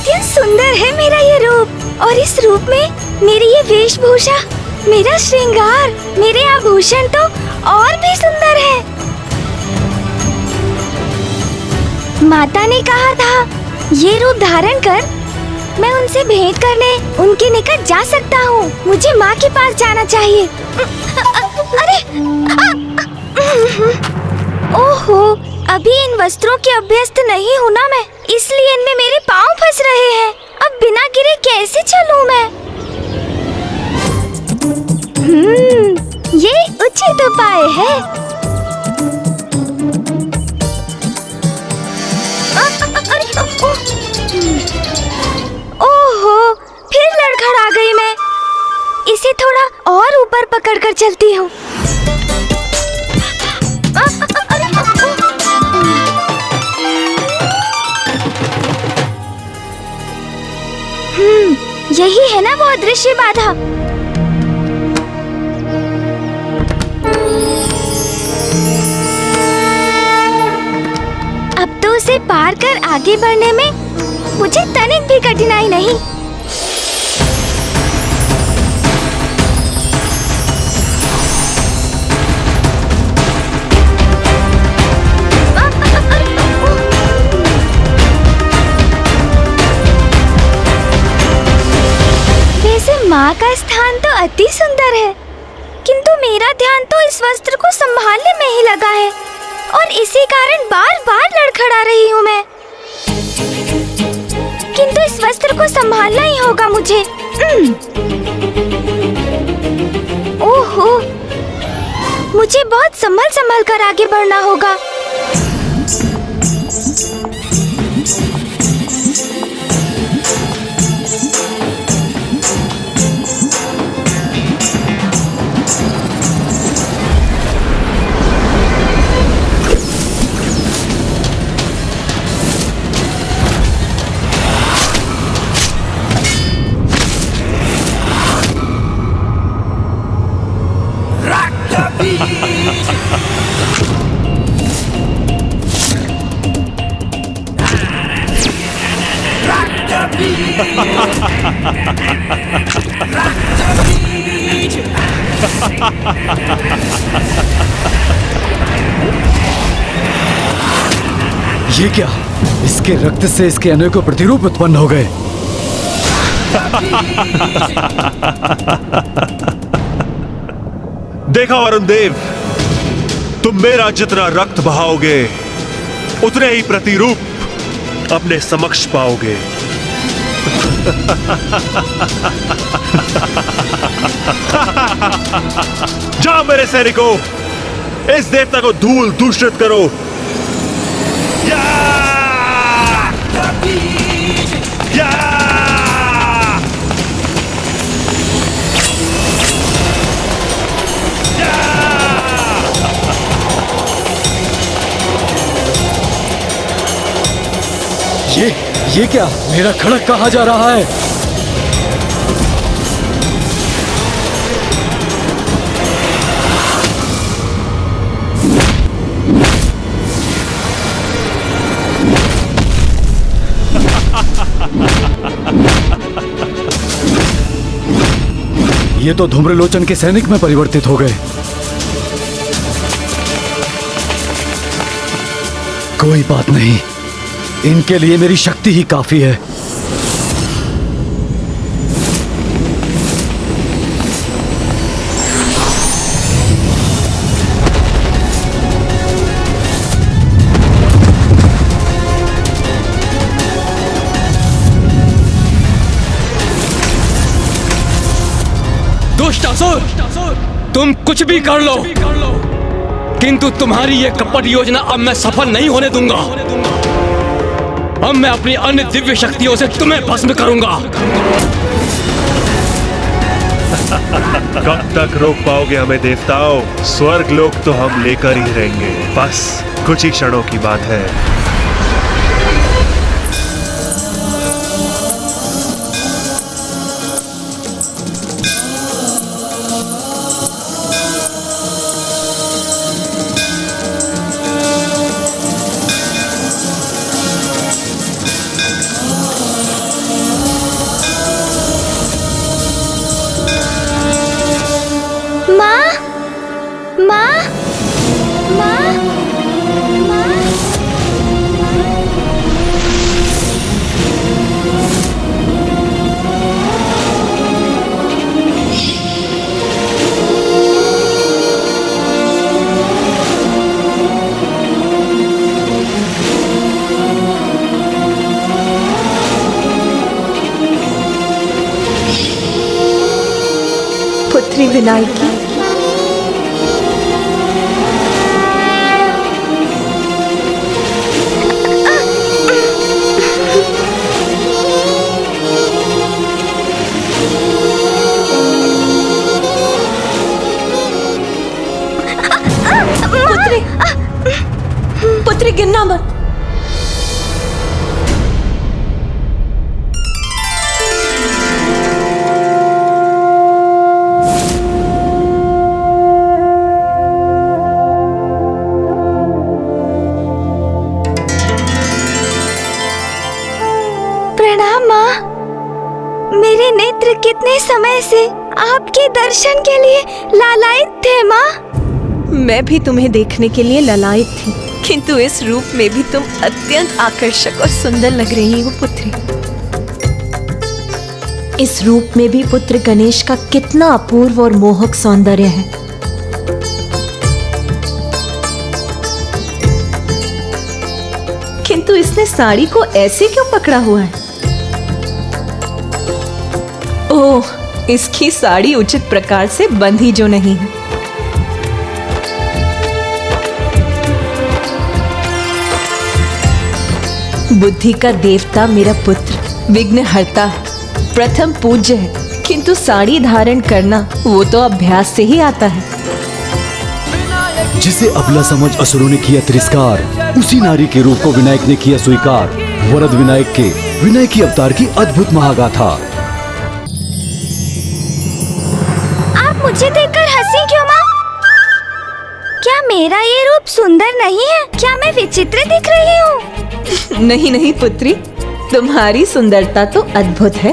अत्यंत सुंदर है मेरा ये रूप, और इस रूप में मेरी ये वेशभूषा, मेरा श्रृंगार, मेरे आभूषण तो और भी सुंदर है। माता ने कहा था ये रूप धारण कर मैं उनसे भेंट करने उनके निकट जा सकता हूँ। मुझे माँ के पास जाना चाहिए। अरे ओहो, अभी इन वस्त्रों के अभ्यस्त नहीं हूँ ना मैं, इसलिए इनमें मेरे पाँव फंस रहे हैं। अब बिना गिरे कैसे चलूँ मैं? ये उचित उपाय है। ओहो, फिर लड़खड़ा गई मैं। इसे थोड़ा और ऊपर पकड़कर चलती हूँ। यही है ना वो अदृश्य बाधा। अब तो उसे पार कर आगे बढ़ने में मुझे तनिक भी कठिनाई नहीं। वैसे माँ का स्थान तो अति सुंदर है, किंतु मेरा ध्यान तो इस वस्त्र को संभालने में ही लगा है, और इसी कारण बार बार लड़खड़ा रही हूँ मैं। किंतु इस वस्त्र को संभालना ही होगा मुझे। ओहो, मुझे बहुत संभल कर आगे बढ़ना होगा। ये क्या? इसके रक्त से इसके अनेकों प्रतिरूप उत्पन्न हो गए। देखा वरुण देव, तुम मेरा जितना रक्त बहाओगे उतने ही प्रतिरूप अपने समक्ष पाओगे। जाओ मेरे सैनिकों, इस देवता को धूल दूषित करो। या! या! ये क्या? मेरा खड़क कहाँ जा रहा है? ये तो धूम्रलोचन के सैनिक में परिवर्तित हो गए। कोई बात नहीं, इनके लिए मेरी शक्ति ही काफी है। दुष्टासुर, तुम कुछ भी कर लो, किंतु तुम्हारी ये कपट योजना अब मैं सफल नहीं होने दूंगा। अब मैं अपनी अन्य दिव्य शक्तियों से तुम्हें भस्म करूंगा। कब तक रोक पाओगे हमें देवताओं? स्वर्ग लोक तो हम लेकर ही रहेंगे, बस कुछ ही क्षणों की बात है। पुत्री विनायकी। पुत्री, पुत्री गिरना मत। प्रणाम माँ। मेरे नेत्र कितने समय से आपके दर्शन के लिए लालायित थे माँ। मैं भी तुम्हें देखने के लिए ललायत थी, किंतु इस रूप में भी तुम अत्यंत आकर्षक और सुंदर लग रही हो पुत्री। इस रूप में भी पुत्र गणेश का कितना अपूर्व और मोहक सौंदर्य है। किंतु इसने साड़ी को ऐसे क्यों पकड़ा हुआ है? ओह, इसकी साड़ी उचित प्रकार से बंधी जो नहीं है। बुद्धि का देवता मेरा पुत्र विघ्नहर्ता है, प्रथम पूज्य है, किंतु साड़ी धारण करना वो तो अभ्यास से ही आता है। जिसे अबला समझ असुरों ने किया तिरस्कार, उसी नारी के रूप को विनायक ने किया स्वीकार। वरद विनायक के विनायकी अवतार की अद्भुत महागाथा। आप मुझे देखकर हंसी क्यों माँ? क्या मेरा ये रूप सुंदर नहीं है? क्या मैं विचित्र दिख रही हूँ? नहीं नहीं पुत्री, तुम्हारी सुंदरता तो अद्भुत है,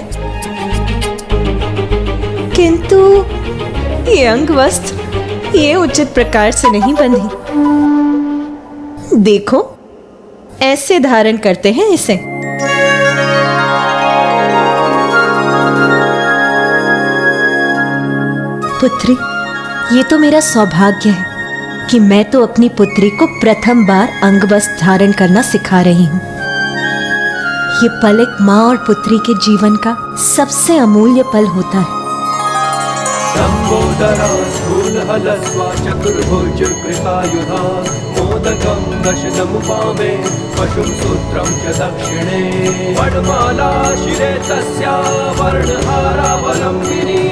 किंतु ये अंग वस्त्र ये उचित प्रकार से नहीं बंधी। देखो, ऐसे धारण करते हैं इसे। पुत्री, ये तो मेरा सौभाग्य है कि मैं तो अपनी पुत्री को प्रथम बार अंगवस्त्र धारण करना सिखा रही हूँ। ये पल एक माँ और पुत्री के जीवन का सबसे अमूल्य पल होता है। लंबोदरा स्थूलहलस्वा चतुर्भुज कृतायुधा मोदकं दशनमुपामे पशुं सूत्रं च दक्षिणे वनमाला शिरे तस्या वर्णहारावलम्बिनी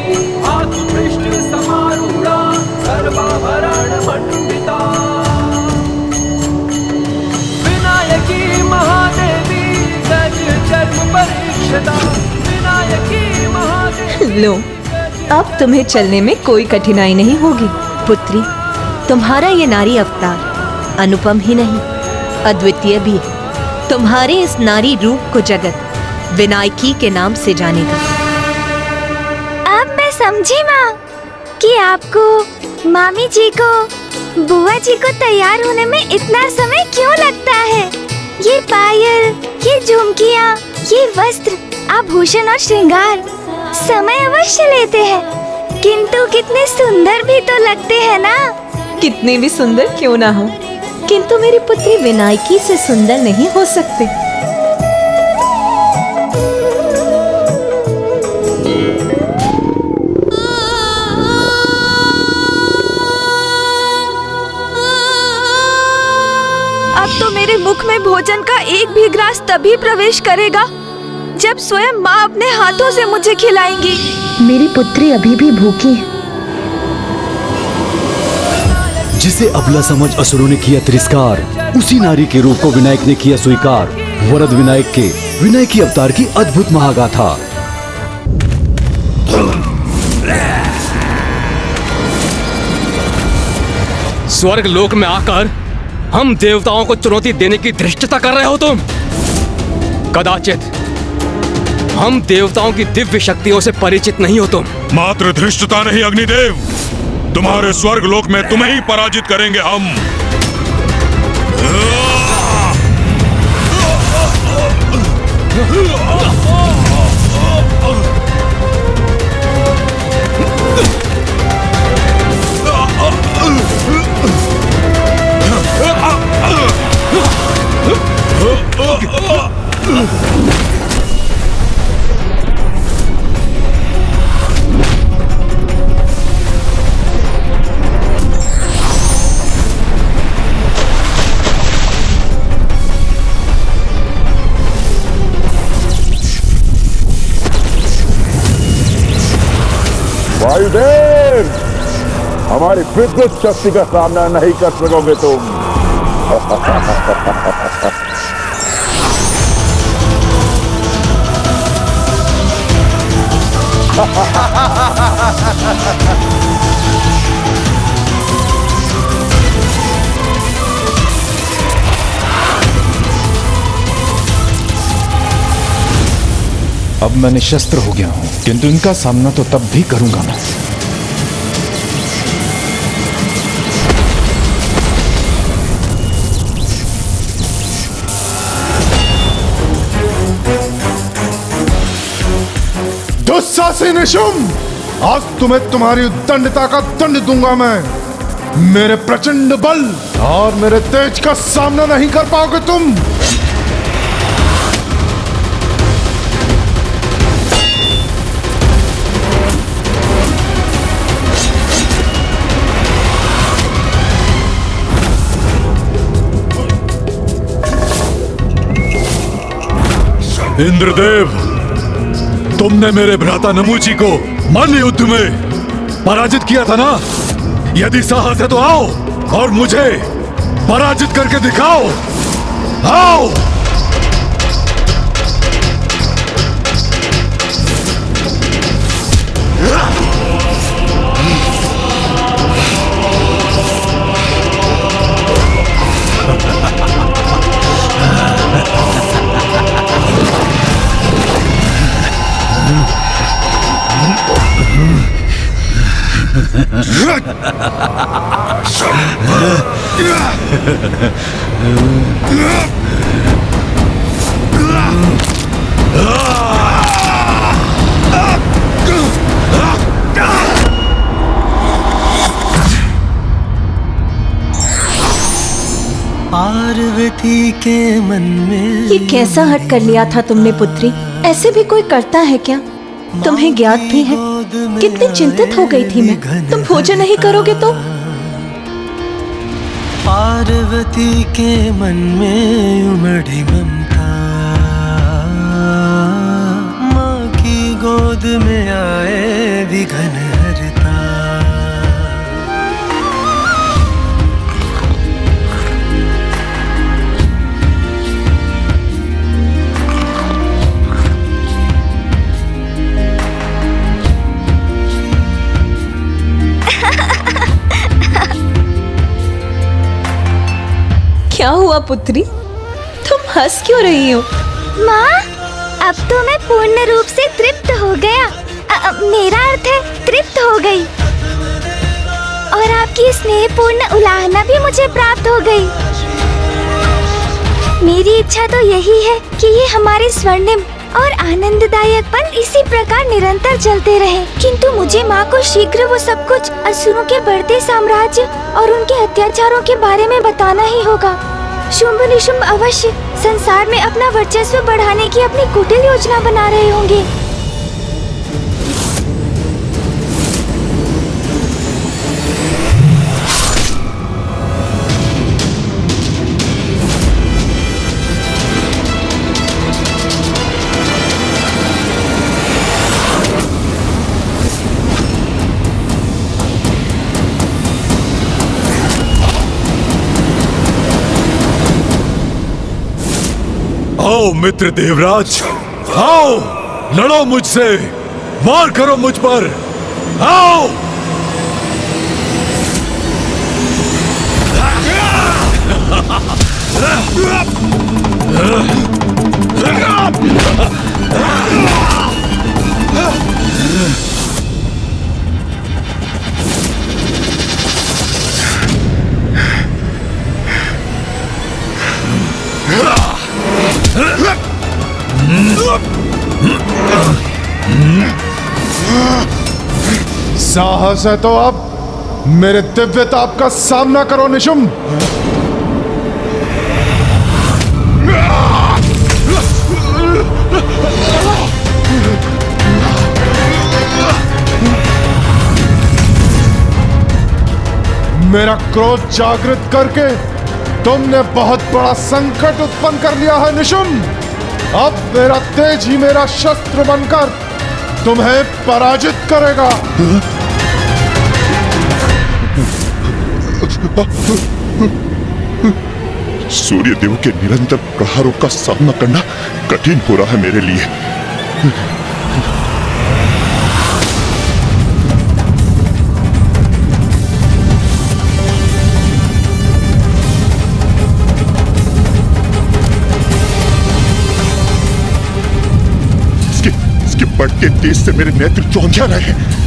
आत्मपृष्ठ समारूढा सर्वाभरणमण्डिता विनायकी महादेवी गज चर्म परीक्षिता विनायकी महादेवी। लो, अब तुम्हें चलने में कोई कठिनाई नहीं होगी। पुत्री, तुम्हारा ये नारी अवतार अनुपम ही नहीं अद्वितीय भी है। तुम्हारे इस नारी रूप को जगत विनायकी के नाम से जानेगा। अब मैं समझी माँ कि आपको, मामी जी को, बुआ जी को तैयार होने में इतना समय क्यों लगता है। ये पायल, ये झुमकियाँ, ये वस्त्र, आभूषण और श्रृंगार समय अवश्य लेते हैं, किंतु कितने सुंदर भी तो लगते हैं ना। कितने भी सुंदर क्यों ना हो, किंतु मेरी पुत्री विनायकी से सुंदर नहीं हो सकते। अब तो मेरे मुख में भोजन का एक भी ग्रास तभी प्रवेश करेगा जब स्वयं माँ अपने हाथों से मुझे खिलाएंगी। मेरी पुत्री अभी भी भूखी है। जिसे अबला समझ असुरों ने किया तिरस्कार, उसी नारी के रूप को विनायक ने किया स्वीकार। वरद विनायक के विनायकी अवतार की अद्भुत महागाथा। स्वर्ग लोक में आकर हम देवताओं को चुनौती देने की धृष्टता कर रहे हो तुम। कदाचित हम देवताओं की दिव्य शक्तियों से परिचित नहीं हो तुम। मात्र धृष्टता नहीं अग्निदेव, तुम्हारे स्वर्ग लोक में तुम्हें ही पराजित करेंगे हम। वायुदेव, हमारी विद्युत शक्ति का सामना नहीं कर सकोगे तुम। अब मैं निशस्त्र हो गया हूं, किंतु इनका सामना तो तब भी करूंगा मैं। दुस्साहसी निशुम्भ, आज तुम्हें तुम्हारी उद्दंडता का दंड दूंगा मैं। मेरे प्रचंड बल और मेरे तेज का सामना नहीं कर पाओगे तुम। इंद्रदेव, तुमने मेरे भ्राता नमूची को मल्ल युद्ध में पराजित किया था ना? यदि साहस है तो आओ और मुझे पराजित करके दिखाओ। आओ। पार्वती के मन में ये कैसा हट कर लिया था तुमने पुत्री? ऐसे भी कोई करता है क्या? तुम्हें ज्ञात भी है कितनी चिंतित हो गई थी मैं। तुम भोजन नहीं करोगे तो? पार्वती के मन में उमड़ी ममता, माँ की गोद में आए विघन हरता। क्या हुआ पुत्री, तुम हंस क्यों रही हो? माँ, अब तो मैं पूर्ण रूप से तृप्त हो गया। मेरा अर्थ है तृप्त हो गई। और आपकी स्नेहपूर्ण उलाहना भी मुझे प्राप्त हो गई। मेरी इच्छा तो यही है कि ये हमारे स्वर्णिम और आनंददायक पल इसी प्रकार निरंतर चलते रहे। किंतु मुझे माँ को शीघ्र वो सब कुछ असुरों के बढ़ते साम्राज्य और उनके अत्याचारों के बारे में बताना ही होगा। शुंभ निशुंभ अवश्य संसार में अपना वर्चस्व बढ़ाने की अपनी कुटिल योजना बना रहे होंगे। आओ मित्र देवराज, आओ लड़ो मुझसे, वार करो मुझ पर, आओ। साहस है तो अब मेरे दिव्य ताप का सामना करो निशुम्भ। मेरा क्रोध जागृत करके तुमने बहुत बड़ा संकट उत्पन्न कर लिया है निशुम्भ। अब मेरा तेज ही मेरा शस्त्र बनकर तुम्हें पराजित करेगा। सूर्यदेव के निरंतर प्रहारों का सामना करना कठिन हो रहा है मेरे लिए। इसके बढ़ते तेज से मेरे नेत्र चौंधिया रहे हैं।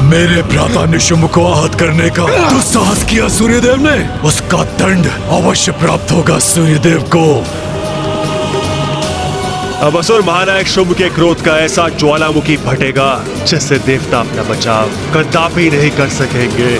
मेरे भ्राता निशुंभ को आहत करने का दुस्साहस किया सूर्यदेव ने, उसका दंड अवश्य प्राप्त होगा सूर्यदेव को। अब असुर महानायक शुंभ के क्रोध का ऐसा ज्वालामुखी फटेगा जिससे देवता अपना बचाव कदापि नहीं कर सकेंगे।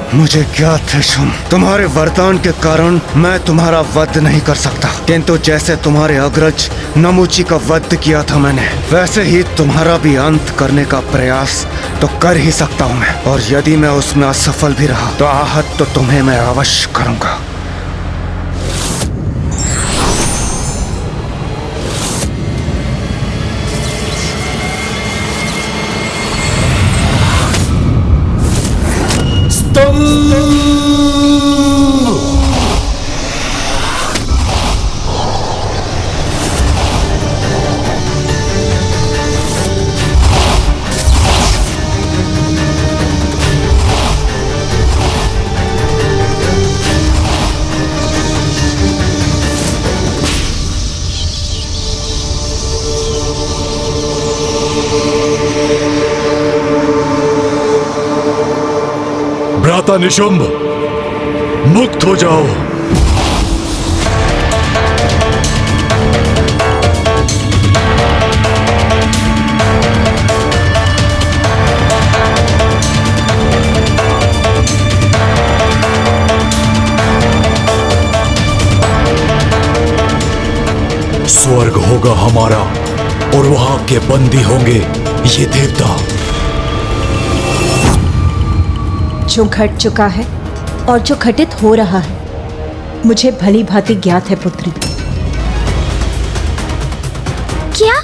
मुझे ज्ञात है शुंभ, तुम्हारे वरदान के कारण मैं तुम्हारा वध नहीं कर सकता, किंतु जैसे तुम्हारे अग्रज नमूची का वध किया था मैंने, वैसे ही तुम्हारा भी अंत करने का प्रयास तो कर ही सकता हूँ मैं। और यदि मैं उसमें असफल भी रहा तो आहत तो तुम्हें मैं अवश्य करूंगा। भ्राता निशुंभ, मुक्त हो जाओ। स्वर्ग होगा हमारा और वहां के बंदी होंगे ये देवता। जो घट चुका है और जो घटित हो रहा है मुझे भली भांति ज्ञात है पुत्री। क्या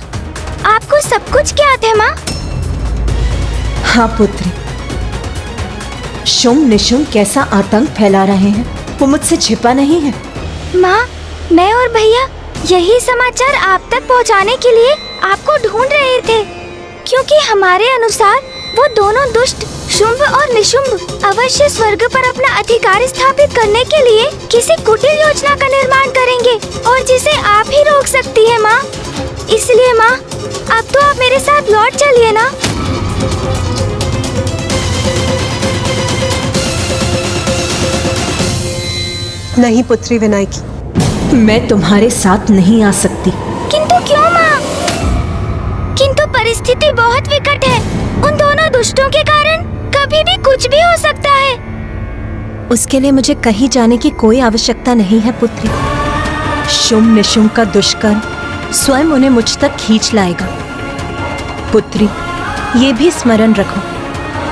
आपको सब कुछ ज्ञात है माँ? हाँ पुत्री, शुंभ निशुंभ कैसा आतंक फैला रहे हैं वो मुझसे छिपा नहीं है। माँ, मैं और भैया यही समाचार आप तक पहुँचाने के लिए आपको ढूंढ रहे थे, क्योंकि हमारे अनुसार वो दोनों दुष्ट शुंभ और निशुंभ अवश्य स्वर्ग पर अपना अधिकार स्थापित करने के लिए किसी कुटिल योजना का निर्माण करेंगे और जिसे आप ही रोक सकती है माँ। इसलिए माँ, अब तो आप मेरे साथ लौट चलिए ना। नहीं पुत्री विनायकी, मैं तुम्हारे साथ नहीं आ सकती। किंतु क्यों माँ? किंतु परिस्थिति बहुत विकट है। उन दोनों दुष्टों के कारण कभी भी कुछ भी हो सकता है। उसके लिए मुझे कहीं जाने की कोई आवश्यकता नहीं है पुत्री। शुंभ निशुंभ का दुष्कर्म स्वयं उन्हें मुझ तक खींच लाएगा। पुत्री, ये भी स्मरण रखो,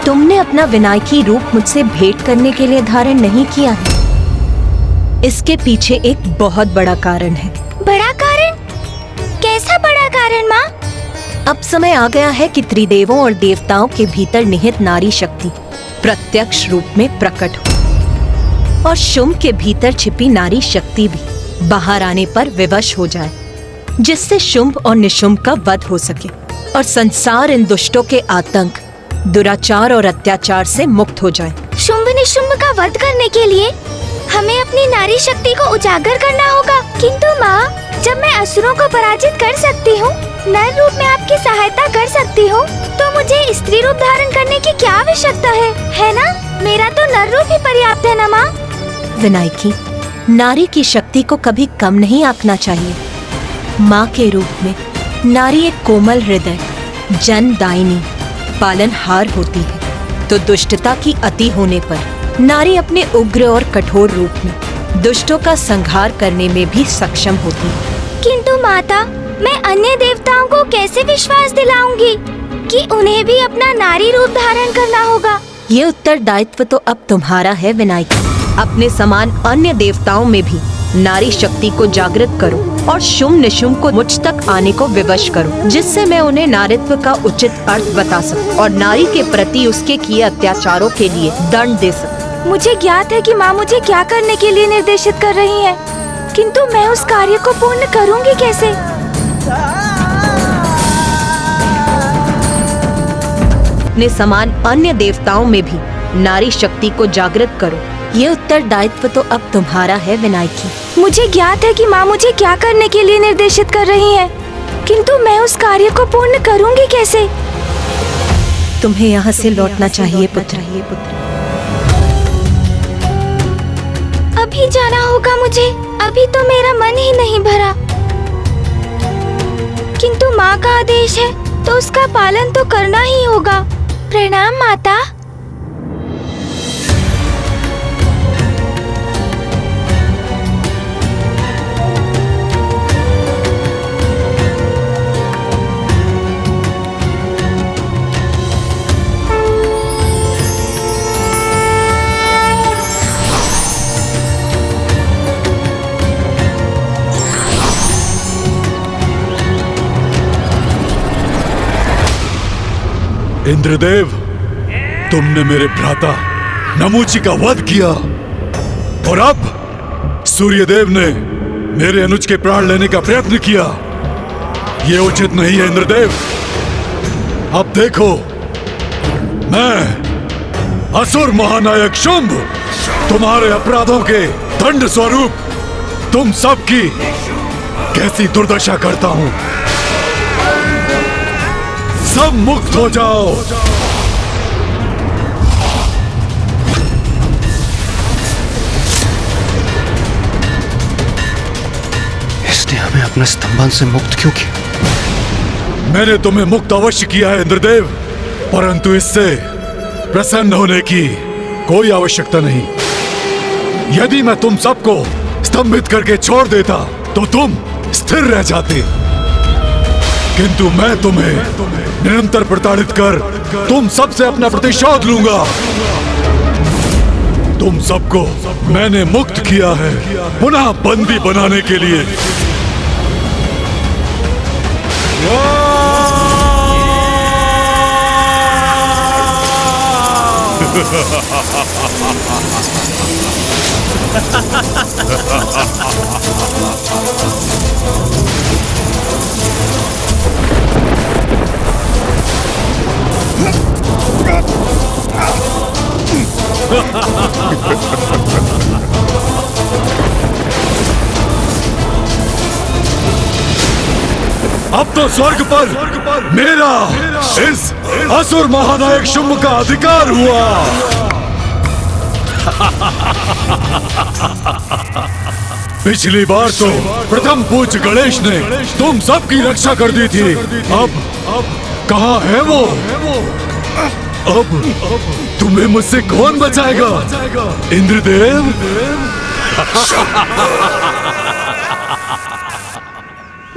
तुमने अपना विनायकी रूप मुझसे भेंट करने के लिए धारण नहीं किया है। इसके पीछे एक बहुत बड़ा कारण है। बड़ा कारण? कैसा बड़ा कारण माँ? अब समय आ गया है कि त्रिदेवों और देवताओं के भीतर निहित नारी शक्ति प्रत्यक्ष रूप में प्रकट हो और शुंभ के भीतर छिपी नारी शक्ति भी बाहर आने पर विवश हो जाए, जिससे शुंभ और निशुंभ का वध हो सके और संसार इन दुष्टों के आतंक, दुराचार और अत्याचार से मुक्त हो जाए। शुंभ निशुंभ का वध करने के लिए हमें अपनी नारी शक्ति को उजागर करना होगा। किंतु माँ, जब मैं असुरों को पराजित कर सकती हूँ, नर रूप में आपकी सहायता कर सकती हूँ, तो मुझे स्त्री रूप धारण करने की क्या आवश्यकता है ना? मेरा तो नर रूप ही पर्याप्त है ना माँ? विनायकी, नारी की शक्ति को कभी कम नहीं आंकना चाहिए। माँ के रूप में नारी एक कोमल हृदय, जनदायिनी, पालनहार होती है, तो दुष्टता की अति होने पर नारी अपने उग्र और कठोर रूप में दुष्टों का संहार करने में भी सक्षम होती है। किंतु माता, मैं अन्य देवताओं को कैसे विश्वास दिलाऊंगी कि उन्हें भी अपना नारी रूप धारण करना होगा? ये उत्तरदायित्व तो अब तुम्हारा है विनायक। अपने समान अन्य देवताओं में भी नारी शक्ति को जागृत करो और शुम निशुम को मुझ तक आने को विवश करो, जिससे मैं उन्हें नारीत्व का उचित अर्थ बता सकूं और नारी के प्रति उसके किए अत्याचारों के लिए दंड दे सकूं। मुझे ज्ञात है कि माँ मुझे क्या करने के लिए निर्देशित कर रही है, किंतु मैं उस कार्य को पूर्ण करूँगी कैसे? अपने समान अन्य देवताओं में भी नारी शक्ति को जागृत करो। ये उत्तरदायित्व तो अब तुम्हारा है विनायकी। मुझे ज्ञात है कि माँ मुझे क्या करने के लिए निर्देशित कर रही है, किंतु मैं उस कार्य को पूर्ण करूँगी कैसे? तुम्हें यहाँ से लौटना चाहिए पुत्र। अभी जाना होगा मुझे, अभी तो मेरा मन ही नहीं भरा। किंतु माँ का आदेश है तो उसका पालन तो करना ही होगा। प्रणाम माता। इंद्रदेव, तुमने मेरे भ्राता नमूची का वध किया और अब सूर्यदेव ने मेरे अनुज के प्राण लेने का प्रयत्न किया। ये उचित नहीं है इंद्रदेव। अब देखो, मैं असुर महानायक शुंभ तुम्हारे अपराधों के दंड स्वरूप तुम सबकी कैसी दुर्दशा करता हूं। सब मुक्त हो जाओ। इसने हमें अपने स्तंभन से मुक्त क्यों किया? मैंने तुम्हें मुक्त अवश्य किया है इंद्रदेव, परंतु इससे प्रसन्न होने की कोई आवश्यकता नहीं। यदि मैं तुम सबको स्तंभित करके छोड़ देता तो तुम स्थिर रह जाते, किंतु मैं तुम्हें निरंतर प्रताड़ित कर तुम सबसे अपना प्रतिशोध लूंगा। तुम सबको मैंने मुक्त किया है पुनः बंदी बनाने के लिए। अब तो स्वर्ग पर मेरा इस असुर महानायक शुंभ का अधिकार हुआ। पिछली बार तो प्रथम पूज्य गणेश ने तुम सबकी रक्षा कर दी थी। अब कहाँ है वो? अब तुम्हें मुझसे कौन बचाएगा? इंद्रदेव?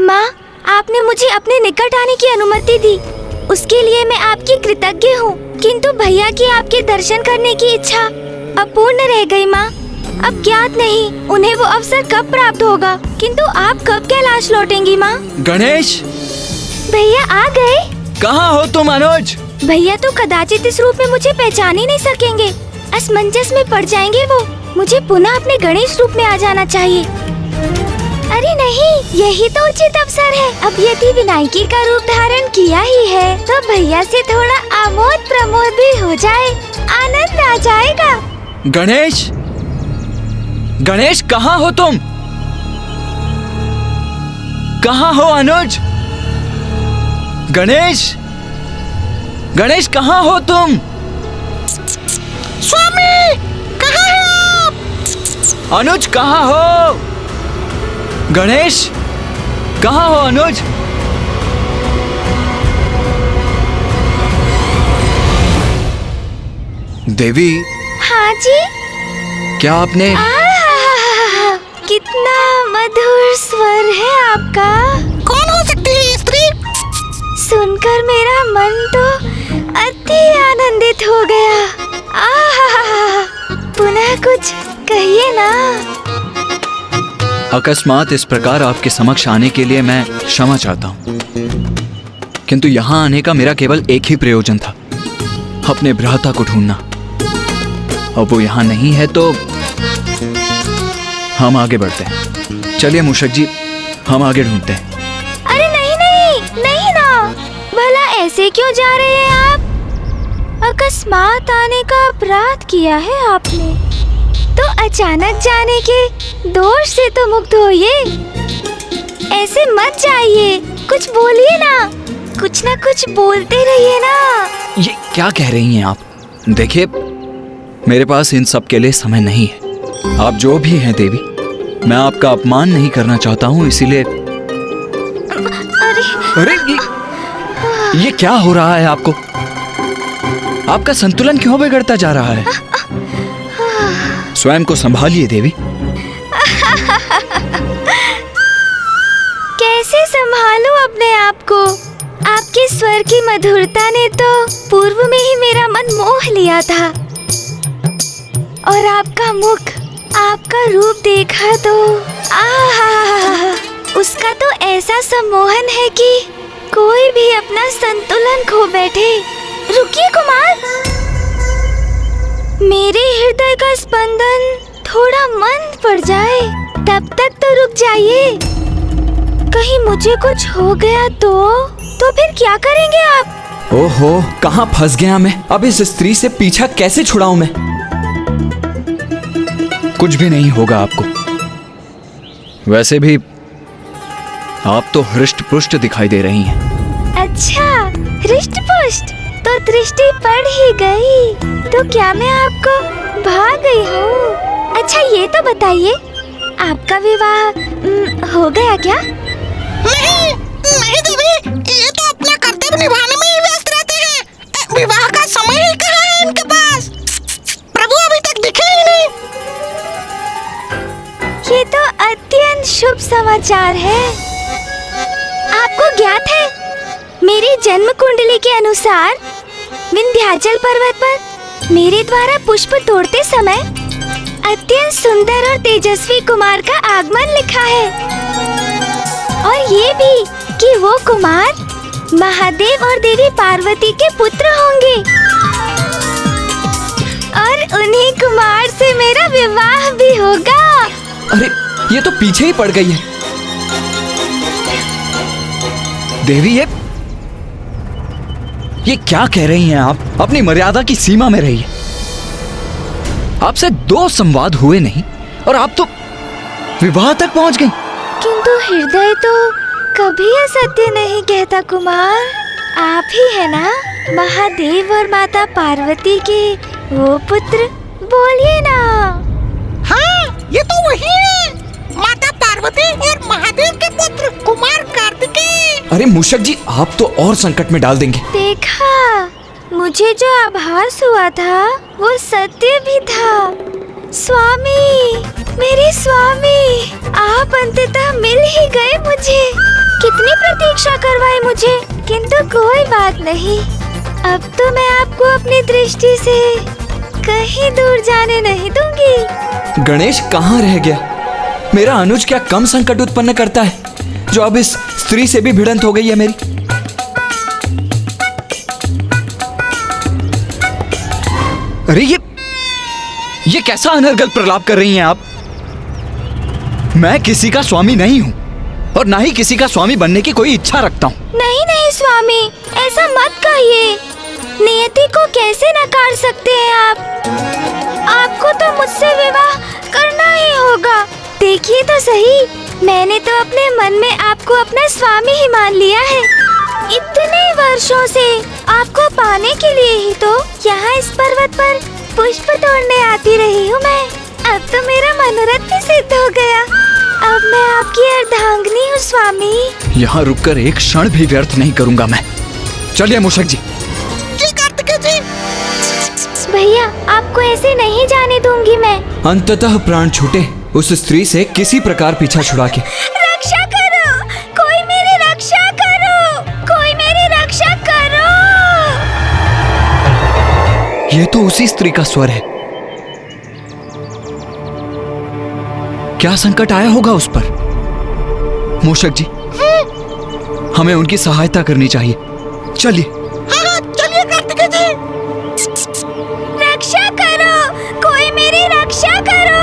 माँ, आपने मुझे अपने निकट आने की अनुमति दी, उसके लिए मैं आपकी कृतज्ञ हूँ। किंतु भैया की आपके दर्शन करने की इच्छा अपूर्ण रह गई माँ। अब ज्ञात नहीं उन्हें वो अवसर कब प्राप्त होगा, किंतु आप कब कैलाश लौटेंगी माँ? गणेश, भैया आ गए। कहाँ हो तुम अनुज? भैया तो कदाचित इस रूप में मुझे पहचान ही नहीं सकेंगे, असमंजस में पड़ जाएंगे वो। मुझे पुनः अपने गणेश रूप में आ जाना चाहिए। अरे नहीं, यही तो उचित अवसर है। अब यदि विनायकी का रूप धारण किया ही है तो भैया से थोड़ा आमोद प्रमोद भी हो जाए, आनंद आ जाएगा। गणेश, गणेश कहाँ हो तुम? कहाँ हो अनुज? गणेश, गणेश कहाँ हो तुम? स्वामी, कहाँ हैं आप? अनुज कहाँ हो? गणेश कहाँ हो अनुज? देवी। हाँ जी। क्या आपने? कितना मधुर स्वर है आपका। कौन हो सकती है ये स्त्री? सुनकर मेरा मन तो अति आनंदित हो गया। आहा, पुनः कुछ कहिए ना। अकस्मात इस प्रकार आपके समक्ष आने के लिए मैं क्षमा चाहता हूँ, किंतु यहाँ आने का मेरा केवल एक ही प्रयोजन था, अपने भ्राता को ढूंढना। अब वो यहाँ नहीं है तो हम आगे बढ़ते हैं। चलिए मूषक जी, हम आगे ढूंढते हैं। अरे नहीं नहीं नहीं ना, भला ऐसे क्यों जा रहे हैं आप? अकस्मात आने का अपराध किया है आपने, तो अचानक जाने के दोष से तो मुक्त होइए। ऐसे मत जाइए, कुछ बोलिए ना, कुछ ना कुछ बोलते रहिए ना। ये क्या कह रही हैं आप? देखिए, मेरे पास इन सब के लिए समय नहीं है। आप जो भी हैं देवी, मैं आपका अपमान नहीं करना चाहता हूँ, इसीलिए। अरे ये क्या हो रहा है आपको? आपका संतुलन क्यों बिगड़ता जा रहा है? स्वयं को संभालिए देवी। कैसे संभालूं अपने आप को? आपके स्वर की मधुरता ने तो पूर्व में ही मेरा मन मोह लिया था, और आपका मुख, आपका रूप देखा तो आहा, उसका तो ऐसा सम्मोहन है कि कोई भी अपना संतुलन खो बैठे। रुकिए कुमार, मेरे हृदय का स्पंदन थोड़ा मंद पड़ जाए, तब तक तो रुक जाइए। कहीं मुझे कुछ हो गया तो फिर क्या करेंगे आप? ओहो, कहाँ फंस गया मैं? अब इस स्त्री से पीछा कैसे छुड़ाऊं मैं? कुछ भी नहीं होगा आपको। वैसे भी आप तो हृष्ट पुष्ट दिखाई दे रही हैं। अच्छा, हृष्ट पुष्ट तो दृष्टि पड़ ही गई, तो क्या मैं आपको भाग गई हूँ? अच्छा ये तो बताइए, आपका विवाह हो गया क्या? नहीं नहीं देवी, ये तो अपना कर्तव्य निभाने में ही व्यस्त रहते हैं। विवाह का समय ही कहाँ है इनके पास? प्रभु अभी तक दिखे ही नहीं। ये तो अत्यंत शुभ समाचार है। आपको ज्ञात है, मेरी जन्म कुंडली के अनुसार विंध्याचल पर्वत पर मेरे द्वारा पुष्प तोड़ते समय अत्यंत सुंदर और तेजस्वी कुमार का आगमन लिखा है, और ये भी कि वो कुमार महादेव और देवी पार्वती के पुत्र होंगे, और उन्हीं कुमार से मेरा विवाह भी होगा। अरे ये तो पीछे ही पड़ गई है देवी। ये क्या कह रही हैं आप? अपनी मर्यादा की सीमा में रहिए। आपसे 2 संवाद हुए नहीं और आप तो विवाह तक पहुंच गई। किंतु हृदय तो कभी असत्य नहीं कहता कुमार। आप ही है ना महादेव और माता पार्वती के वो पुत्र? बोलिए ना। हाँ, ये तो वही है, माता पार्वती और महादेव के पुत्र कुमार कार्तिकेय। अरे मूषक जी, आप तो और संकट में डाल देंगे। देखा, मुझे जो आभास हुआ था वो सत्य भी था। स्वामी, मेरे स्वामी, आप अंततः मिल ही गए मुझे। कितनी प्रतीक्षा करवाई मुझे, किंतु कोई बात नहीं। अब तो मैं आपको अपनी दृष्टि से कहीं दूर जाने नहीं दूंगी। गणेश कहाँ रह गया? मेरा अनुज क्या कम संकट उत्पन्न करता है जो अब इस स्त्री से भी भिड़ंत हो गई है मेरी? अरे ये कैसा अनर्गल प्रलाप कर रही हैं आप? मैं किसी का स्वामी नहीं हूँ और ना ही किसी का स्वामी बनने की कोई इच्छा रखता हूँ। नहीं नहीं स्वामी, ऐसा मत कहिए। नियति को कैसे नकार सकते हैं आप? आपको तो मुझसे विवाह करना ही होगा। देखिए तो सही, मैंने तो अपने मन में आपको अपना स्वामी ही मान लिया है। इतने वर्षों से आपको पाने के लिए ही तो यहाँ इस पर्वत पर पुष्प तोड़ने आती रही हूँ मैं। अब तो मेरा मनोरथ भी सिद्ध हो गया। अब मैं आपकी अर्धांगिनी हूँ स्वामी। यहाँ रुककर एक क्षण भी व्यर्थ नहीं करूँगा मैं। चलिए मूषक जी। भैया, आपको ऐसे नहीं जाने दूंगी मैं। अंततः प्राण छूटे उस स्त्री से किसी प्रकार पीछा छुड़ा के। रक्षा करो, कोई मेरी रक्षा करो, कोई मेरी रक्षा करो। ये तो उसी स्त्री का स्वर है। क्या संकट आया होगा उस पर? मूषक जी, हमें उनकी सहायता करनी चाहिए। चलिए। हाँ, चलिए कार्तिकेय जी। रक्षा करो, कोई मेरी रक्षा करो।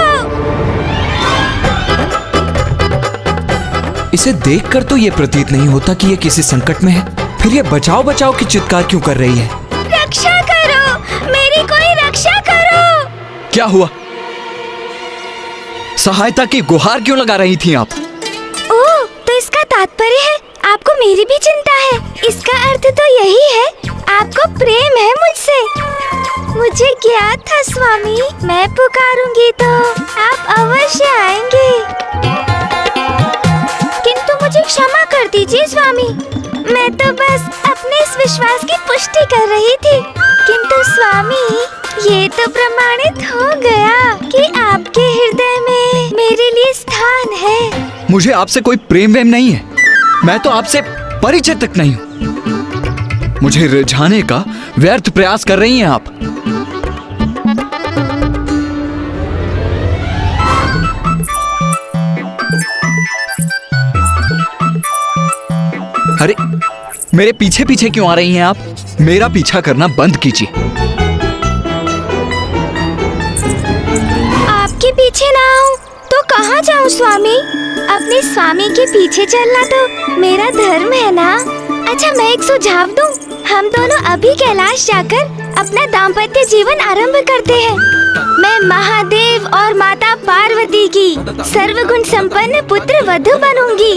इसे देखकर तो ये प्रतीत नहीं होता कि ये किसी संकट में है। फिर ये बचाओ बचाओ की चित्कार क्यों कर रही है? रक्षा करो, मेरी कोई रक्षा करो। क्या हुआ? सहायता की गुहार क्यों लगा रही थी आप? ओह, तो इसका तात्पर्य है आपको मेरी भी चिंता है। इसका अर्थ तो यही है, आपको प्रेम है मुझसे। मुझे ज्ञात था स्वामी, मैं पुकारूंगी तो आप अवश्य आएंगे। किंतु मुझे क्षमा कर दीजिए स्वामी, मैं तो बस अपने इस विश्वास की पुष्टि कर रही थी। किंतु स्वामी, ये तो प्रमाणित हो गया कि आपके हृदय में मेरे लिए स्थान है। मुझे आपसे कोई प्रेम वेम नहीं है। मैं तो आपसे परिचित तक नहीं हूँ। मुझे रिझाने का व्यर्थ प्रयास कर रही हैं आप। अरे, मेरे पीछे पीछे क्यों आ रही हैं आप? मेरा पीछा करना बंद कीजिए। आपके पीछे ना आऊं तो कहाँ जाऊं स्वामी? अपने स्वामी के पीछे चलना तो मेरा धर्म है ना। अच्छा, मैं एक सुझाव दूं। हम दोनों अभी कैलाश जाकर अपना दाम्पत्य जीवन आरंभ करते हैं। मैं महादेव और माता पार्वती की सर्वगुण संपन्न पुत्र वधू बनूंगी।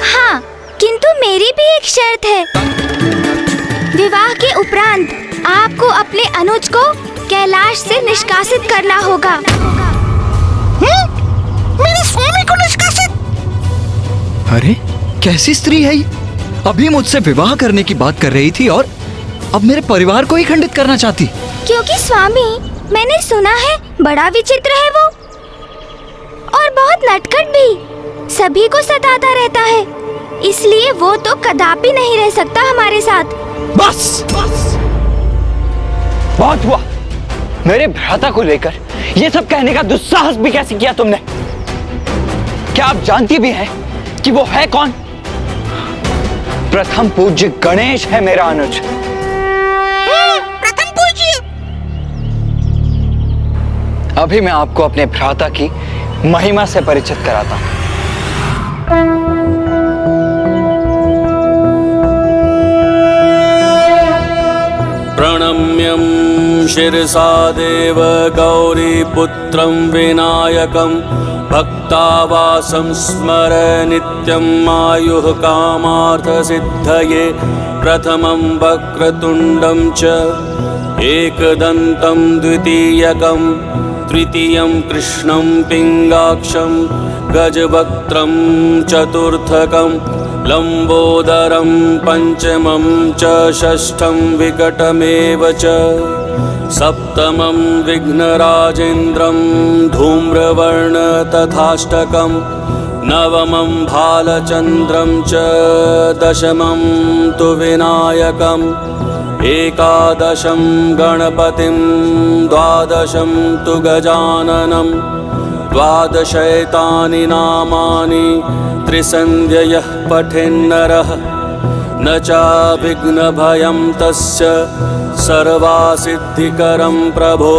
हाँ, किंतु मेरी भी एक शर्त है। विवाह के उपरांत आपको अपने अनुज को कैलाश से निष्कासित करना होगा। मेरे स्वामी को निष्कासित? अरे, कैसी स्त्री है ये? अभी मुझसे विवाह करने की बात कर रही थी और अब मेरे परिवार को ही खंडित करना चाहती। क्योंकि स्वामी, मैंने सुना है बड़ा विचित्र है वो और बहुत नटखट भी, सभी को सताता रहता है। इसलिए वो तो कदापि नहीं रह सकता हमारे साथ। बस, बहुत हुआ। मेरे भ्राता को लेकर ये सब कहने का दुस्साहस भी कैसे किया तुमने? क्या आप जानती भी हैं कि वो है कौन? प्रथम पूज्य गणेश है मेरा अनुज। प्रथम पूज्य? अभी मैं आपको अपने भ्राता की महिमा से परिचित कराता हूं। प्रणम्यं शिरसा देव गौरीपुत्रं विनायकं भक्तावासं स्मर नित्यं आयुः कामार्थसिद्धये प्रथमं वक्रतुण्डं च एकदन्तं द्वितीयकं तृतीयं कृष्णं पिङ्गाक्षं गजवक्त्रं चतुर्थकं लंबोदरं पंचमं च षष्ठं विकटमेव च सप्तमं विघ्नराजेन्द्रं धूम्रवर्ण तथाष्टकं नवमं भालचन्द्रं च दशमं तु विनायकम् एकादशं गणपतिं द्वादशं तु गजाननं द्वादशैतानि नामानि त्रिसन्ध्ययः पठेन्नरः न चाभिघ्नभयं तस्य सर्वासिद्धिकरं प्रभो।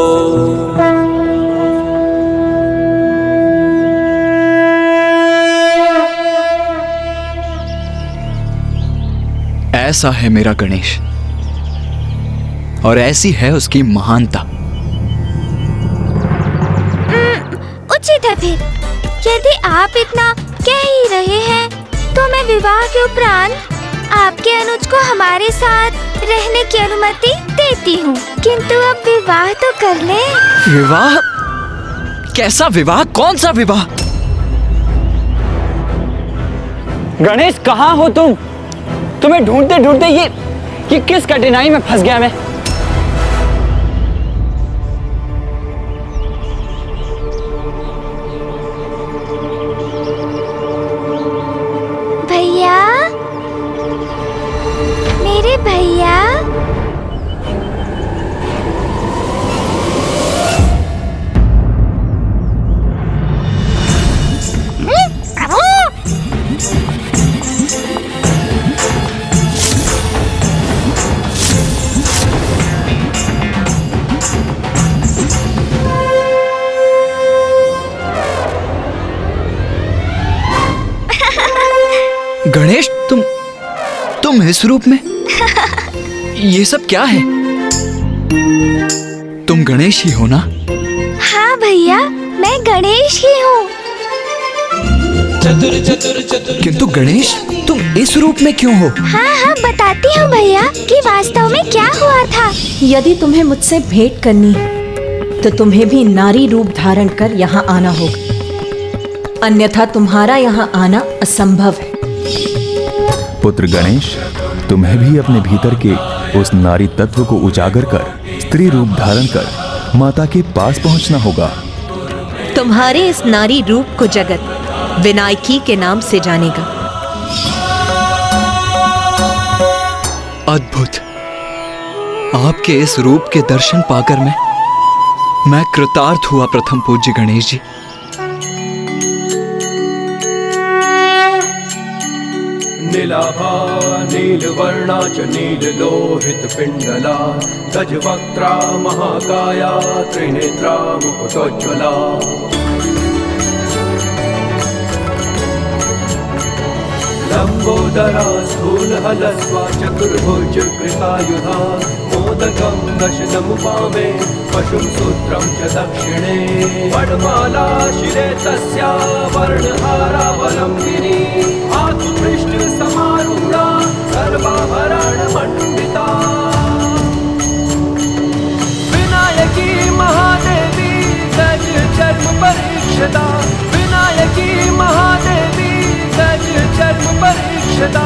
ऐसा है मेरा गणेश और ऐसी है उसकी महानता। उचित है फिर। यदि आप इतना कह ही रहे हैं तो मैं विवाह के उपरांत आपके अनुज को हमारे साथ रहने की अनुमति देती हूँ। किंतु अब विवाह तो कर ले। विवाह? कैसा विवाह? कौन सा विवाह? गणेश, कहाँ हो तुम? तुम्हें ढूंढते ढूंढते ये किस कठिनाई में फंस गया मैं। गणेश, तुम इस रूप में? ये सब क्या है? तुम गणेश ही हो ना? हाँ भैया, मैं गणेश ही हूँ। किंतु गणेश, तुम इस रूप में क्यों हो? हाँ, बताती हूँ भैया कि वास्तव में क्या हुआ था। यदि तुम्हें मुझसे भेंट करनी है तो तुम्हें भी नारी रूप धारण कर यहाँ आना होगा, अन्यथा तुम्हारा यहाँ आना असंभव है। पुत्र गणेश, तुम्हें भी अपने भीतर के उस नारी तत्व को उजागर कर स्त्री रूप धारण कर माता के पास पहुंचना होगा। तुम्हारे इस नारी रूप को जगत विनायकी के नाम से जानेगा। अद्भुत! आपके इस रूप के दर्शन पाकर मैं कृतार्थ हुआ प्रथम पूज्य गणेश जी। नीलाभा नीलवर्णा च नीललोहित पिंडला गजवक्त्रा महाकाया त्रिनेत्रा मुकुटोज्ज्वला लंबोदरा स्थूलहलस्वा चतुर्भुज कृतायुधा मोदकं दशनमुपामे पशुं सूत्रं च दक्षिणे वनमाला शिरे तस्या वर्णहारावलम्बिनी आत्मपृष्ठ समारूढा सर्वाभरणमण्डिता विनायकी महादेवी गज चर्म परीक्षिता विनायकी महादेवी गज चर्म परीक्षिता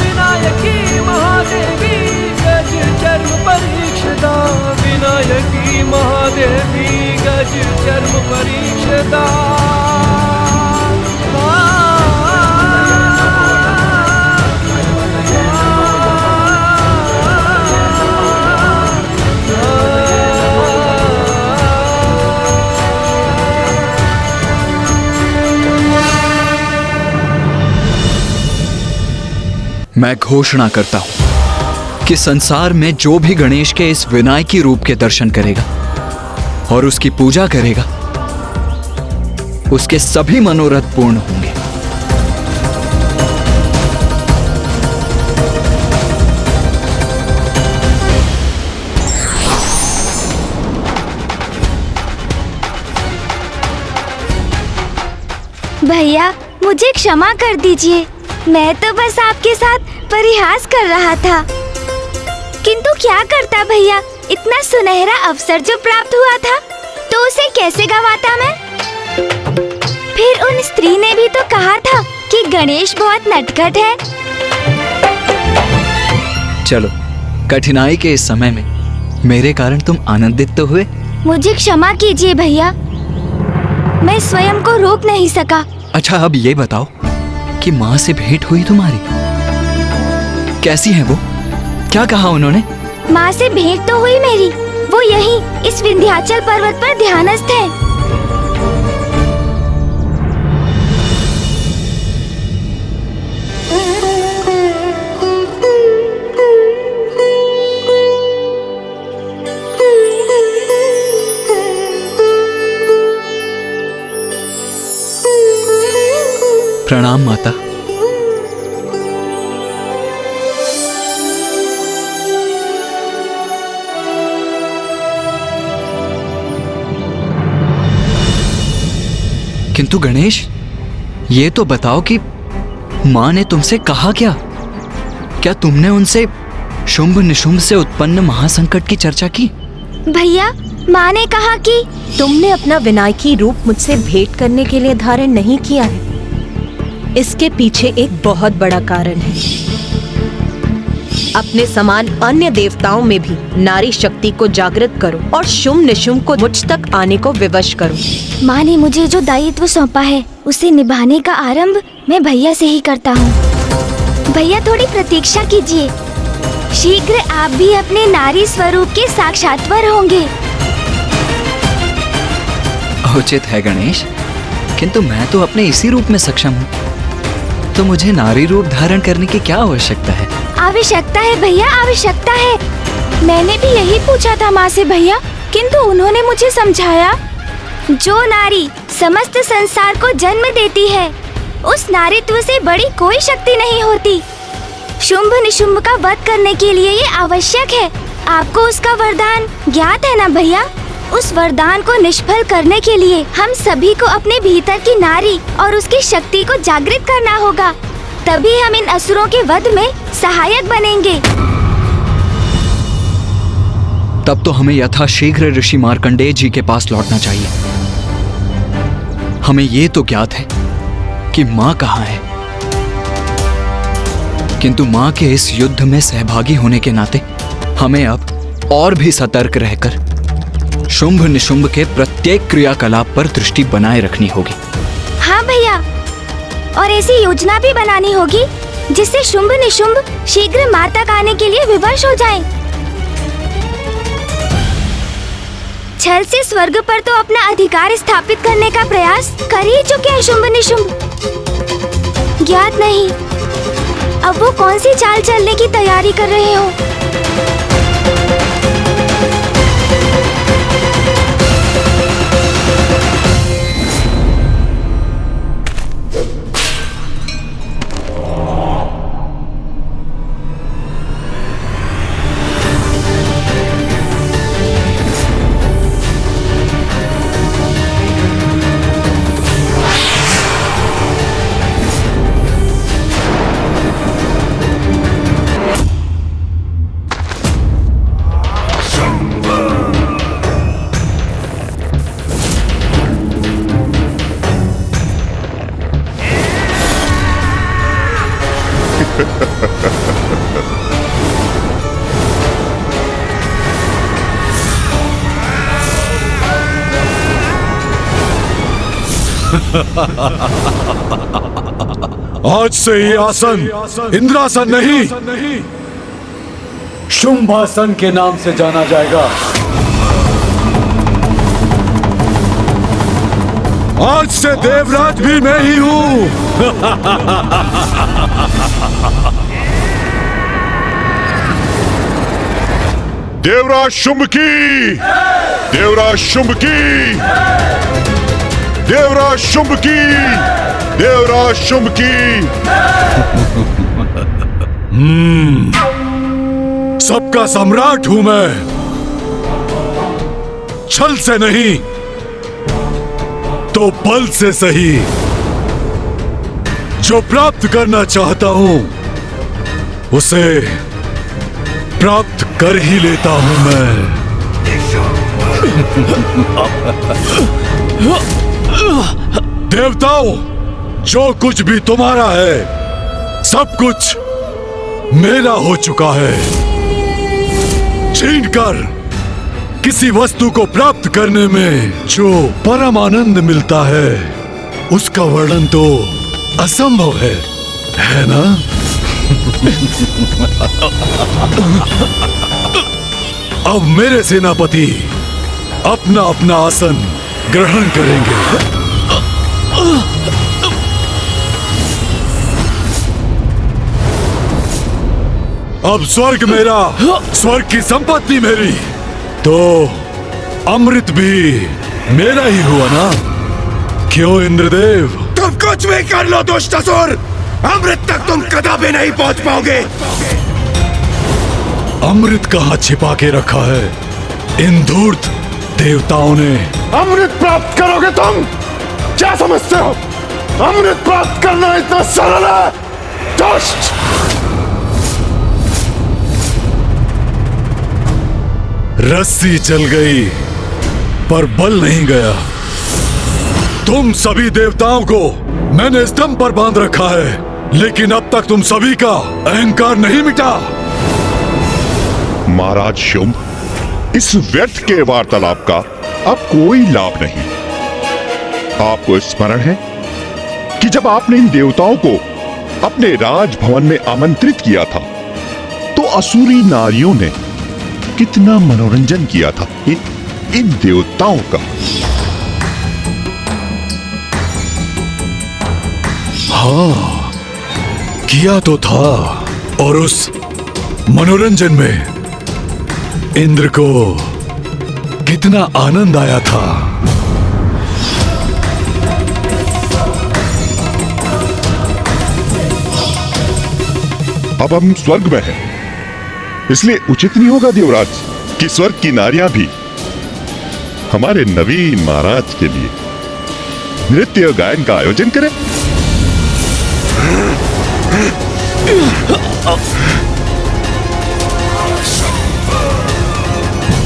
विनायकी महादेवी गज चर्म परीक्षिता विनायकी महादेवी गज चर्म परीक्षिता। मैं घोषणा करता हूं कि संसार में जो भी गणेश के इस विनायकी रूप के दर्शन करेगा और उसकी पूजा करेगा, उसके सभी मनोरथ पूर्ण होंगे। भैया, मुझे क्षमा कर दीजिए, मैं तो बस आपके साथ परिहास कर रहा था। किंतु क्या करता भैया, इतना सुनहरा अवसर जो प्राप्त हुआ था तो उसे कैसे गवाता मैं? फिर उन स्त्री ने भी तो कहा था कि गणेश बहुत नटखट है। चलो, कठिनाई के इस समय में मेरे कारण तुम आनंदित तो हुए। मुझे क्षमा कीजिए भैया, मैं स्वयं को रोक नहीं सका। अच्छा, अब ये बताओ कि माँ से भेंट हुई तुम्हारी? कैसी है वो? क्या कहा उन्होंने? माँ से भेंट तो हुई मेरी, वो यहीं इस विंध्याचल पर्वत पर ध्यानस्थ है। प्रणाम माता। किंतु गणेश, ये तो बताओ कि माँ ने तुमसे कहा क्या? क्या तुमने उनसे शुंभ निशुंभ से उत्पन्न महासंकट की चर्चा की? भैया, माँ ने कहा कि तुमने अपना विनायकी रूप मुझसे भेंट करने के लिए धारण नहीं किया है। इसके पीछे एक बहुत बड़ा कारण है। अपने समान अन्य देवताओं में भी नारी शक्ति को जागृत करो और शुंभ निशुंभ को मुझ तक आने को विवश करो। माँ ने मुझे जो दायित्व सौंपा है उसे निभाने का आरंभ मैं भैया से ही करता हूँ। भैया, थोड़ी प्रतीक्षा कीजिए, शीघ्र आप भी अपने नारी स्वरूप के साक्षात्कार होंगे। उचित है गणेश, किंतु मैं तो अपने इसी रूप में सक्षम हूँ, तो मुझे नारी रूप धारण करने की क्या आवश्यकता है? आवश्यकता है भैया, आवश्यकता है। मैंने भी यही पूछा था माँ से भैया, किंतु उन्होंने मुझे समझाया, जो नारी समस्त संसार को जन्म देती है उस नारीत्व से बड़ी कोई शक्ति नहीं होती। शुंभ निशुंभ का वध करने के लिए ये आवश्यक है। आपको उसका वरदान ज्ञात है ना भैया? उस वरदान को निष्फल करने के लिए हम सभी को अपने भीतर की नारी और उसकी शक्ति को जागृत करना होगा। तभी हम इन असुरों के वध में सहायक बनेंगे। तब तो हमें यथाशीघ्र ऋषि मार्कंडेय जी के पास लौटना चाहिए। हमें ये तो ज्ञात है कि माँ कहाँ है, किंतु माँ के इस युद्ध में सहभागी होने के नाते हमें अब और भी सतर्क रहकर शुंभ निशुंभ के प्रत्येक क्रियाकलाप पर दृष्टि बनाए रखनी होगी। हाँ भैया, और ऐसी योजना भी बनानी होगी जिससे शुंभ निशुंभ शीघ्र माँ तक आने के लिए विवश हो जाएं। छल से स्वर्ग पर तो अपना अधिकार स्थापित करने का प्रयास कर ही चुके हैं शुंभ निशुंभ। ज्ञात नहीं अब वो कौन सी चाल चलने की तैयारी कर रहे हो। आज से ये आसन इंद्रासन नहीं, शुंभासन के नाम से जाना जाएगा। आज से देवराज भी मैं ही हूँ। देवराज शुंभ की, देवराज शुंभ की, देवराज शुंभ की, देवराज शुंभ की। सबका सम्राट हूं मैं, छल से नहीं तो बल से सही। जो प्राप्त करना चाहता हूं उसे प्राप्त कर ही लेता हूं मैं। देवताओं, जो कुछ भी तुम्हारा है सब कुछ मेरा हो चुका है। छीन कर किसी वस्तु को प्राप्त करने में जो परम आनंद मिलता है उसका वर्णन तो असंभव है ना? अब मेरे सेनापति अपना अपना आसन ग्रहण करेंगे। अब स्वर्ग मेरा, स्वर्ग की संपत्ति मेरी, तो अमृत भी मेरा ही हुआ ना? क्यों इंद्रदेव? तुम कुछ भी कर लो दुष्टासुर, अमृत तक तुम कदापि नहीं पहुंच पाओगे। अमृत कहाँ छिपा के रखा है इन धूर्त देवताओं ने? अमृत प्राप्त करोगे तुम? क्या समझते हो अमृत प्राप्त करना इतना सरल है? दुष्ट! रस्सी चल गई पर बल नहीं गया। तुम सभी देवताओं को मैंने स्तंभ पर बांध रखा है, लेकिन अब तक तुम सभी का अहंकार नहीं मिटा। महाराज शुंभ, इस व्यर्थ के वार्तालाप का अब कोई लाभ नहीं। आपको स्मरण है कि जब आपने इन देवताओं को अपने राजभवन में आमंत्रित किया था तो असुरी नारियों ने कितना मनोरंजन किया था इन देवताओं का। हाँ, किया तो था, और उस मनोरंजन में इंद्र को कितना आनंद आया था। अब हम स्वर्ग में हैं, इसलिए उचित नहीं होगा देवराज कि स्वर्ग की नारियां भी हमारे नवीन महाराज के लिए नृत्य गायन का आयोजन करें।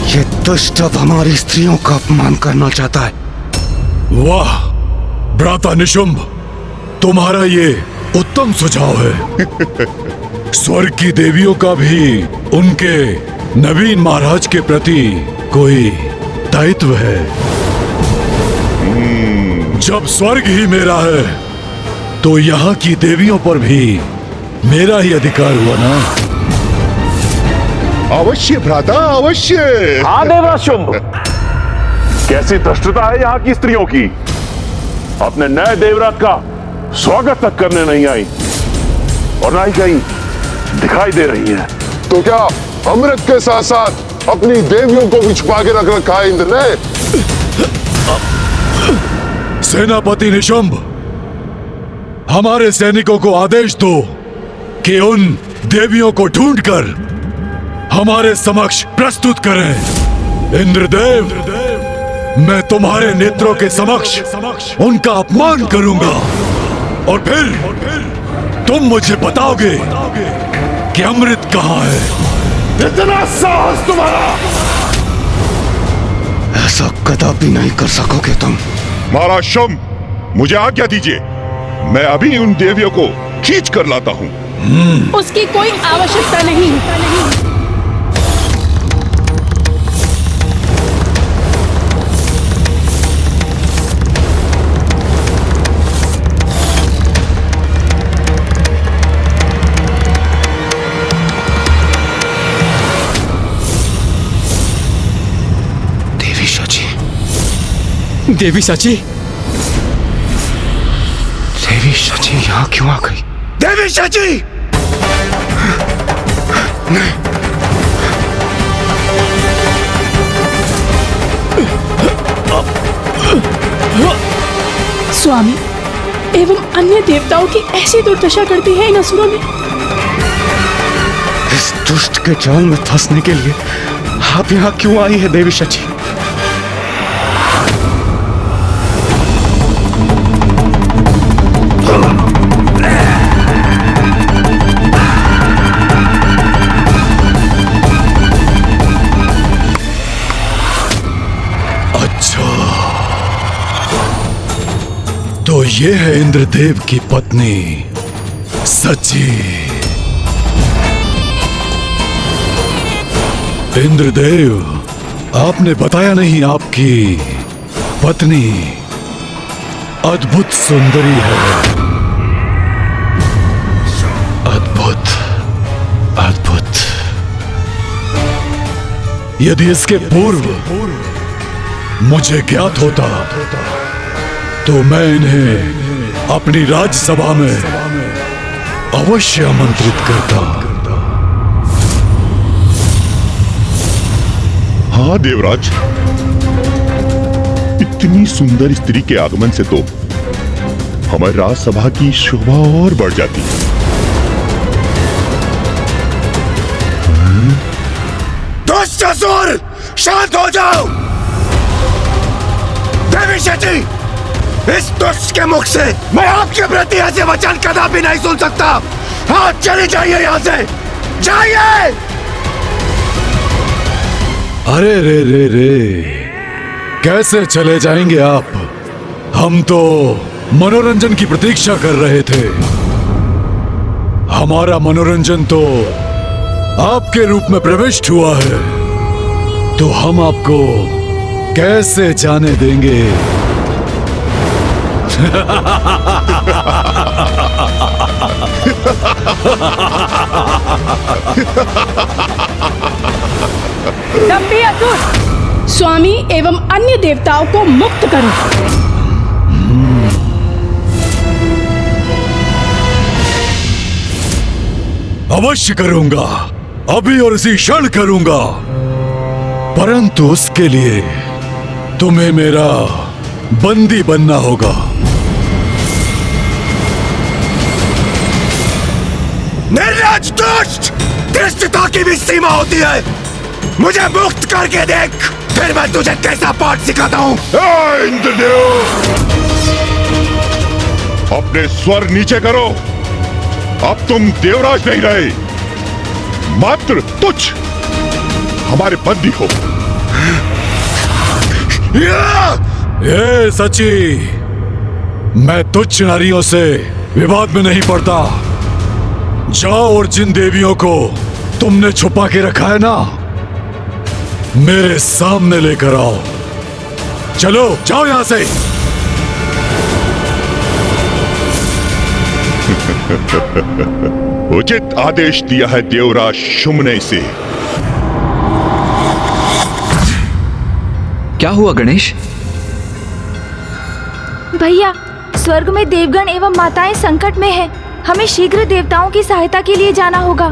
ये दुष्ट अब हमारी स्त्रियों का अपमान करना चाहता है। वाह भ्राता निशुंभ, तुम्हारा ये उत्तम सुझाव है। स्वर्ग की देवियों का भी उनके नवीन महाराज के प्रति कोई दायित्व है। जब स्वर्ग ही मेरा है तो यहाँ की देवियों पर भी मेरा ही अधिकार हुआ ना। अवश्य भ्राता अवश्य। हाँ देवराज शुंभ, कैसी धृष्टता है यहाँ की स्त्रियों की। अपने नए देवराज का स्वागत तक करने नहीं आई और ना ही कहीं दिखाई दे रही है। तो क्या अमृत के साथ साथ अपनी देवियों को भी छुपा के रख रखा है इंद्र ने? सेनापति निशुंभ, हमारे सैनिकों को आदेश दो कि उन देवियों को ढूंढकर हमारे समक्ष प्रस्तुत करें। इंद्रदेव, मैं तुम्हारे नेत्रों के समक्ष उनका अपमान करूंगा और फिर तुम मुझे बताओगे कि अमृत कहाँ है। इतना साहस तुम्हारा! ऐसा कदापि नहीं कर सकोगे तुम। महाराज शम, मुझे आज्ञा दीजिए, मैं अभी उन देवियों को खींच कर लाता हूँ। उसकी कोई आवश्यकता नहीं। देवी सची, देवी सची यहाँ क्यों आ गई? देवी सची! नहीं। स्वामी एवं अन्य देवताओं की ऐसी दुर्दशा करती है इन असुरों ने। इस दुष्ट के जाल में फंसने के लिए आप यहाँ क्यों आई है देवी सची? तो ये है इंद्रदेव की पत्नी सची। इंद्रदेव, आपने बताया नहीं आपकी पत्नी अद्भुत सुंदरी है। अद्भुत, अद्भुत। यदि इसके पूर्व मुझे ज्ञात होता तो मैं इन्हें अपनी राज्यसभा में अवश्य आमंत्रित करता। हाँ देवराज, इतनी सुंदर स्त्री के आगमन से तो हमारी राज्यसभा की शोभा और बढ़ जाती। दुष्ट असुर, शांत हो जाओ। देवी सची, इस दुष्ट के मुख से मैं आपके प्रति ऐसे वचन कदापि नहीं सुन सकता। आप चले जाइए यहाँ से, जाइए। अरे रे रे रे, कैसे चले जाएंगे आप? हम तो मनोरंजन की प्रतीक्षा कर रहे थे। हमारा मनोरंजन तो आपके रूप में प्रविष्ट हुआ है, तो हम आपको कैसे जाने देंगे? दंभी असुर, स्वामी एवं अन्य देवताओं को मुक्त करो। अवश्य करूंगा, अभी और इसी क्षण करूंगा, परंतु उसके लिए तुम्हें मेरा बंदी बनना होगा। निर्लज्ज दुष्ट! धृष्टता की भी सीमा होती है। मुझे मुक्त करके देख, फिर मैं तुझे कैसा पाठ सिखाता हूँ। इंद्रदेव, अपने स्वर नीचे करो। अब तुम देवराज नहीं रहे, मात्र तुच्छ हमारे बंदी हो। ए सची, मैं तुच्छ नारियों से विवाद में नहीं पड़ता। जाओ और जिन देवियों को तुमने छुपा के रखा है ना, मेरे सामने लेकर आओ। चलो जाओ यहां से। उचित आदेश दिया है देवराज शुम्भ ने इसे। क्या हुआ गणेश? भैया, स्वर्ग में देवगण एवं माताएं संकट में हैं। हमें शीघ्र देवताओं की सहायता के लिए जाना होगा।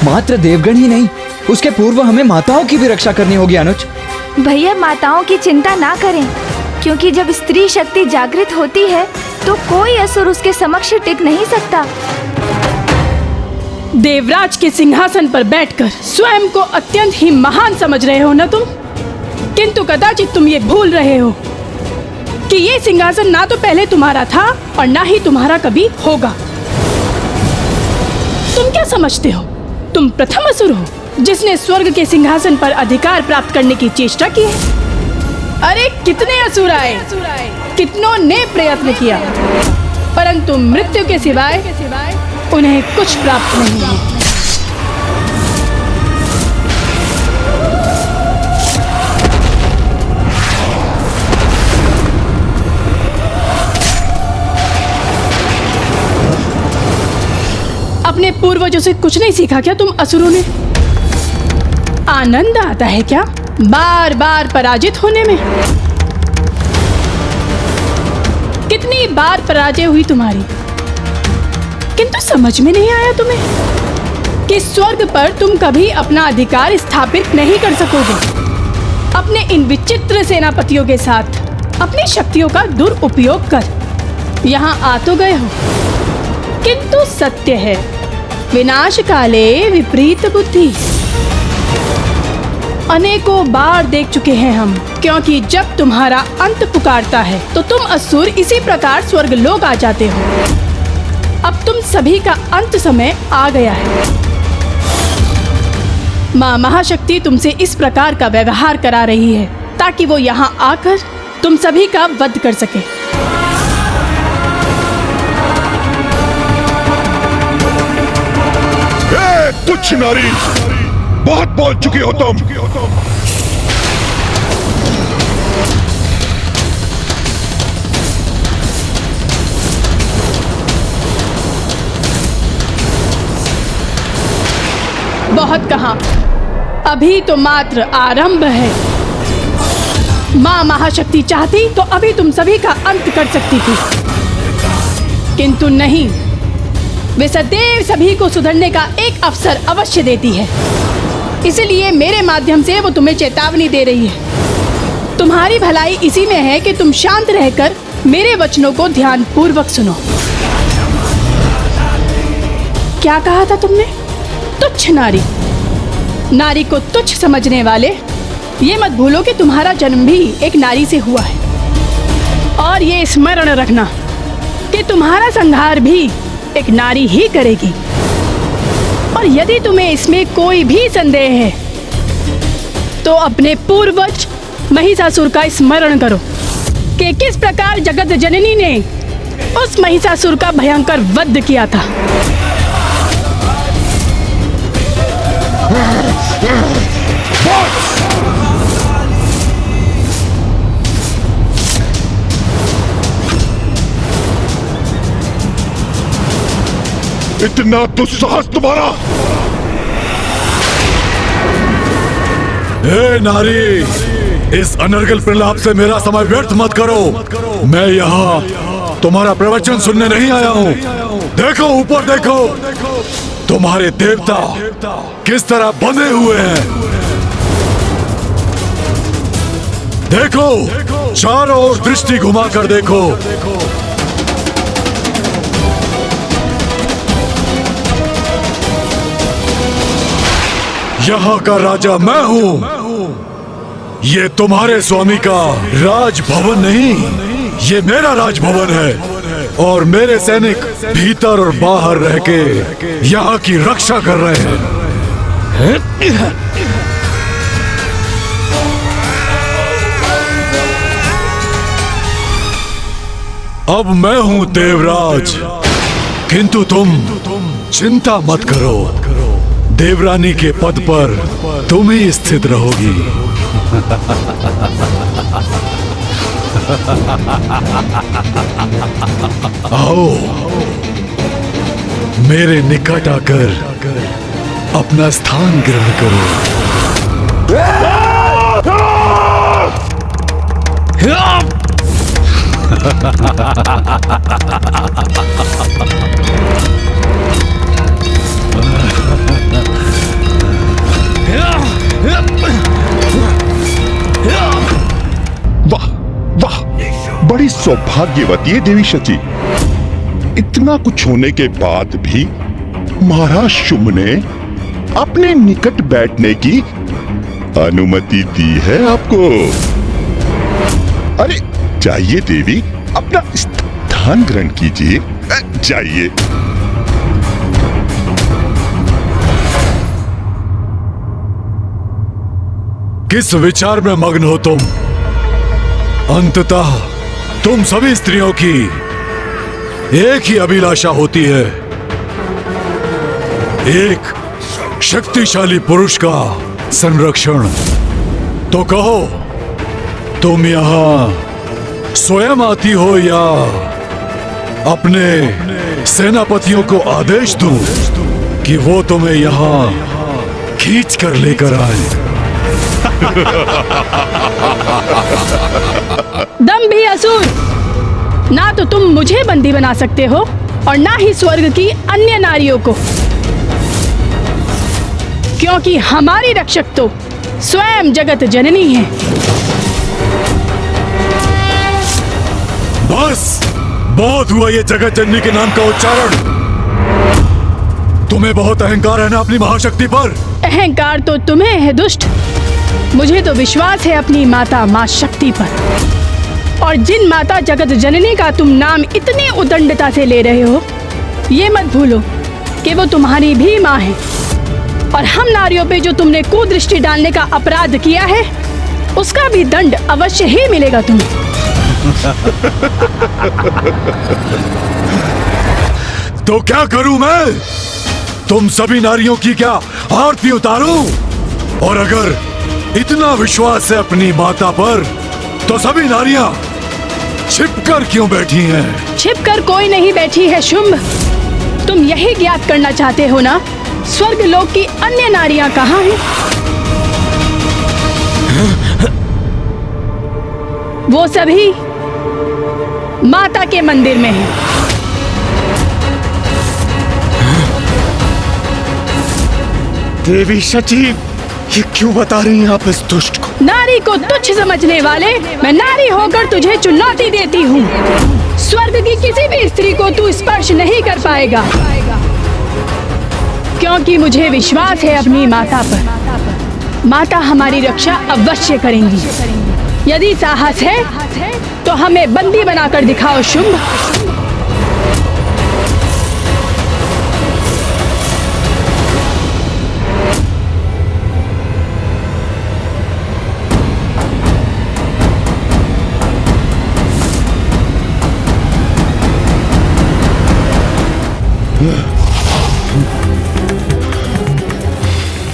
मात्र देवगण ही नहीं, उसके पूर्व हमें माताओं की भी रक्षा करनी होगी अनुज। भैया, माताओं की चिंता ना करें, क्योंकि जब स्त्री शक्ति जागृत होती है तो कोई असुर उसके समक्ष टिक नहीं सकता। देवराज के सिंहासन पर बैठकर स्वयं को अत्यंत ही महान समझ रहे हो ना तुम? किंतु कदाचित तुम ये भूल रहे हो कि ये सिंहासन ना तो पहले तुम्हारा था और ना ही तुम्हारा कभी होगा। तुम क्या समझते हो? तुम प्रथम असुर हो जिसने स्वर्ग के सिंहासन पर अधिकार प्राप्त करने की चेष्टा की है। अरे कितने असुर आए, कितनों ने प्रयत्न किया, परंतु मृत्यु के सिवाय उन्हें कुछ प्राप्त नहीं हुआ। अपने पूर्वजों से कुछ नहीं सीखा क्या तुम असुरों ने? आनंद आता है क्या बार बार पराजित होने में? कितनी बार पराजय हुई तुम्हारी, किंतु समझ में नहीं आया तुम्हें कि स्वर्ग पर तुम कभी अपना अधिकार स्थापित नहीं कर सकोगे। अपने इन विचित्र सेनापतियों के साथ अपनी शक्तियों का दुरुपयोग कर यहाँ आ तो गए हो, किंतु सत्य है विनाश काले विपरीत बुद्धि। अनेकों बार देख चुके हैं हम, क्योंकि जब तुम्हारा अंत पुकारता है तो तुम असुर इसी प्रकार स्वर्ग लोक आ जाते हो। अब तुम सभी का अंत समय आ गया है। माँ महाशक्ति तुमसे इस प्रकार का व्यवहार करा रही है ताकि वो यहाँ आकर तुम सभी का वध कर सके। तुच्छ नारी, बहुत बोल चुकी हो तुम। बहुत कहा, अभी तो मात्र आरंभ है। माँ महाशक्ति चाहती तो अभी तुम सभी का अंत कर सकती थी, किंतु नहीं। वे सदैव सभी को सुधरने का एक अवसर अवश्य देती है, इसलिए मेरे माध्यम से वो तुम्हें चेतावनी दे रही है। तुम्हारी भलाई इसी में है कि तुम शांत रहकर मेरे वचनों को ध्यान पूर्वक सुनो। क्या कहा था तुमने? तुच्छ नारी। नारी को तुच्छ समझने वाले, ये मत भूलो कि तुम्हारा जन्म भी एक नारी से हुआ है, और ये स्मरण रखना कि तुम्हारा संहार भी एक नारी ही करेगी। और यदि तुम्हें इसमें कोई भी संदेह है तो अपने पूर्वज महिषासुर का स्मरण करो कि किस प्रकार जगत जननी ने उस महिषासुर का भयंकर वध किया था। इतना दुस्साहस तुम्हारा! हे नारी, इस अनर्गल प्रलाप से मेरा समय व्यर्थ मत करो। मैं यहाँ तुम्हारा प्रवचन सुनने नहीं आया हूँ। देखो ऊपर देखो, तुम्हारे देवता किस तरह बंधे हुए हैं। देखो, चारों ओर दृष्टि घुमाकर देखो। यहाँ का राजा मैं हूँ। ये तुम्हारे स्वामी का राजभवन नहीं, ये मेरा राजभवन है और मेरे सैनिक भीतर और बाहर रह के यहाँ की रक्षा कर रहे हैं। अब मैं हूँ देवराज, किंतु तुम चिंता मत करो, देवरानी के पद पर तुम ही स्थित रहोगी। आओ मेरे निकट आकर अपना स्थान ग्रहण करो। वाह वाह, बड़ी सौभाग्यवती है देवी शची। इतना कुछ होने के बाद भी महाराज शुंभ ने अपने निकट बैठने की अनुमति दी है आपको। अरे जाइए देवी, अपना स्थान ग्रहण कीजिए, जाइए। किस विचार में मग्न हो तुम? अंततः तुम सभी स्त्रियों की एक ही अभिलाषा होती है, एक शक्तिशाली पुरुष का संरक्षण। तो कहो, तुम यहाँ स्वयं आती हो या अपने सेनापतियों को आदेश दूं कि वो तुम्हें यहाँ खींच कर लेकर आए? दंभी असुर, ना तो तुम मुझे बंदी बना सकते हो और ना ही स्वर्ग की अन्य नारियों को, क्योंकि हमारी रक्षक तो स्वयं जगत जननी है। बस बहुत हुआ ये जगत जननी के नाम का उच्चारण। तुम्हें बहुत अहंकार है ना अपनी महाशक्ति पर। अहंकार तो तुम्हें है दुष्ट, मुझे तो विश्वास है अपनी माता मां शक्ति पर। और जिन माता जगत जननी का तुम नाम इतनी उदंडता से ले रहे हो, ये मत भूलो कि वो तुम्हारी भी माँ है। और हम नारियों पे जो तुमने कुदृष्टि डालने का अपराध किया है, उसका भी दंड अवश्य ही मिलेगा तुम्हें। तो क्या करूं मैं? तुम सभी नारियों की क्या आरती उतारूं? और अगर इतना विश्वास है अपनी माता पर, तो सभी नारियां छिपकर क्यों बैठी हैं? छिपकर कोई नहीं बैठी है शुंभ। तुम यही ज्ञात करना चाहते हो ना, स्वर्ग लोक की अन्य नारियां कहाँ हैं? वो सभी माता के मंदिर में हैं। देवी शची, ये क्यों बता रही हैं आप इस दुष्ट को? नारी को तुच्छ समझने वाले, मैं नारी होकर तुझे चुनौती देती हूँ। स्वर्ग की किसी भी स्त्री को तू स्पर्श नहीं कर पाएगा, क्योंकि मुझे विश्वास है अपनी माता पर। माता हमारी रक्षा अवश्य करेंगी। यदि साहस है तो हमें बंदी बनाकर दिखाओ शुंभ।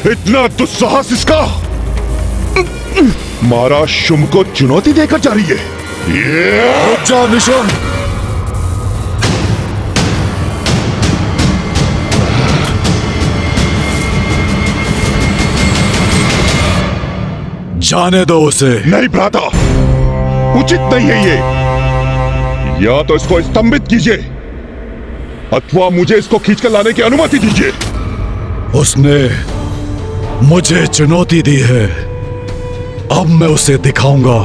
इतना दुस्साहस इसका! महाराज शुंभ को चुनौती देकर जा रही है। रुक जा निशुंभ। जाने दो उसे। नहीं भ्राता, उचित नहीं है ये। या तो इसको स्तंभित कीजिए अथवा मुझे इसको खींचकर लाने की अनुमति दीजिए। उसने मुझे चुनौती दी है, अब मैं उसे दिखाऊंगा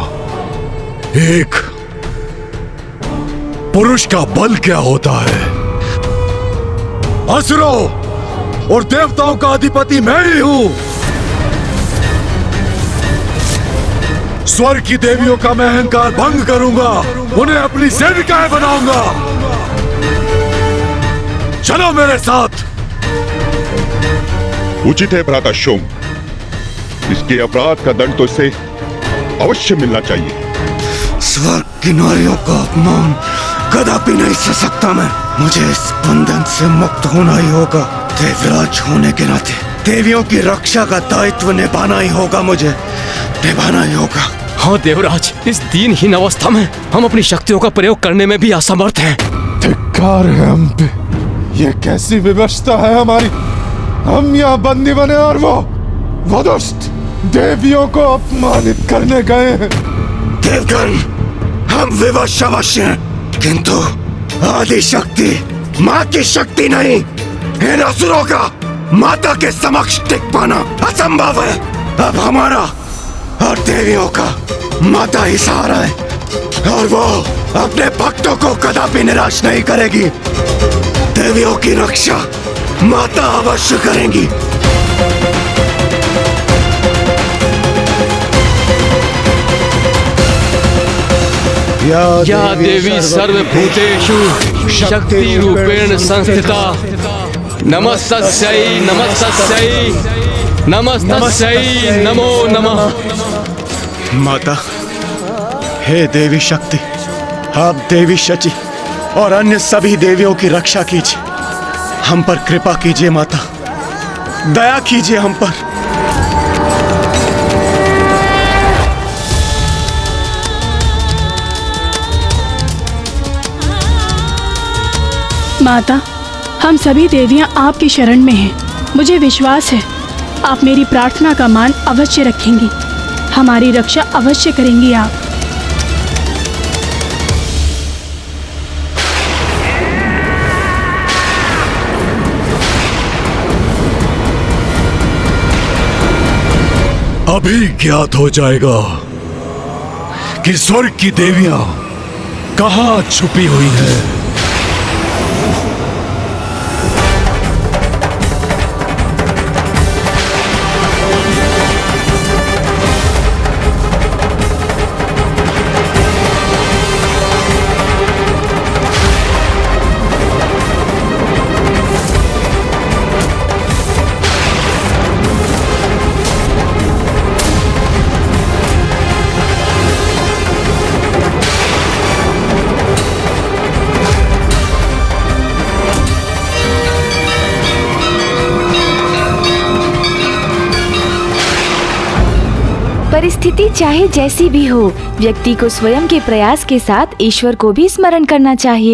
एक पुरुष का बल क्या होता है। असुरों और देवताओं का अधिपति मैं ही हूं। स्वर्ग की देवियों का मैं अहंकार भंग करूंगा, उन्हें अपनी सेविकाएं बनाऊंगा। चलो मेरे साथ। उचित है भ्राता शुंभ, इसके अपराध का दंड तो इसे अवश्य मिलना चाहिए। स्वर्ग की नारियों का अपमान कदापि नहीं सह सकता मैं। मुझे इस बंधन से मुक्त होना ही होगा। देवराज होने के नाते देवियों की रक्षा का दायित्व निभाना ही होगा, मुझे निभाना ही होगा। हाँ देवराज, इस दीनहीन अवस्था में हम अपनी शक्तियों का प्रयोग करने में भी असमर्थ हैं। धिक्कार है हम पे। ये कैसी विवशता है हमारी। हम यहाँ बंदी बने और वो दुष्ट देवियों को अपमानित करने गए हैं। देवगण, हम विवश अवश्य हैं, किंतु आदि शक्ति माँ की शक्ति नहीं। इन असुरों का माता के समक्ष टिक पाना असंभव है। अब हमारा और देवियों का माता ही सहारा है, और वो अपने भक्तों को कदापि निराश नहीं करेगी। देवियों की रक्षा माता अवश्य करेंगी। या देवी सर्वभूतेषु शक्ति रूपेण संस्थिता नमस्तस्यै नमस्तस्यै नमस्तस्यै नमो नमः। माता, हे देवी शक्ति, आप देवी शची और अन्य सभी देवियों की रक्षा कीजिए। हम पर कृपा कीजिए माता, दया कीजिए हम पर। माता, हम सभी देवियां आपकी शरण में हैं। मुझे विश्वास है आप मेरी प्रार्थना का मान अवश्य रखेंगी, हमारी रक्षा अवश्य करेंगी आप। अभी ज्ञात हो जाएगा कि स्वर्ग की देवियां कहां छुपी हुई हैं। परिस्थिति चाहे जैसी भी हो, व्यक्ति को स्वयं के प्रयास के साथ ईश्वर को भी स्मरण करना चाहिए।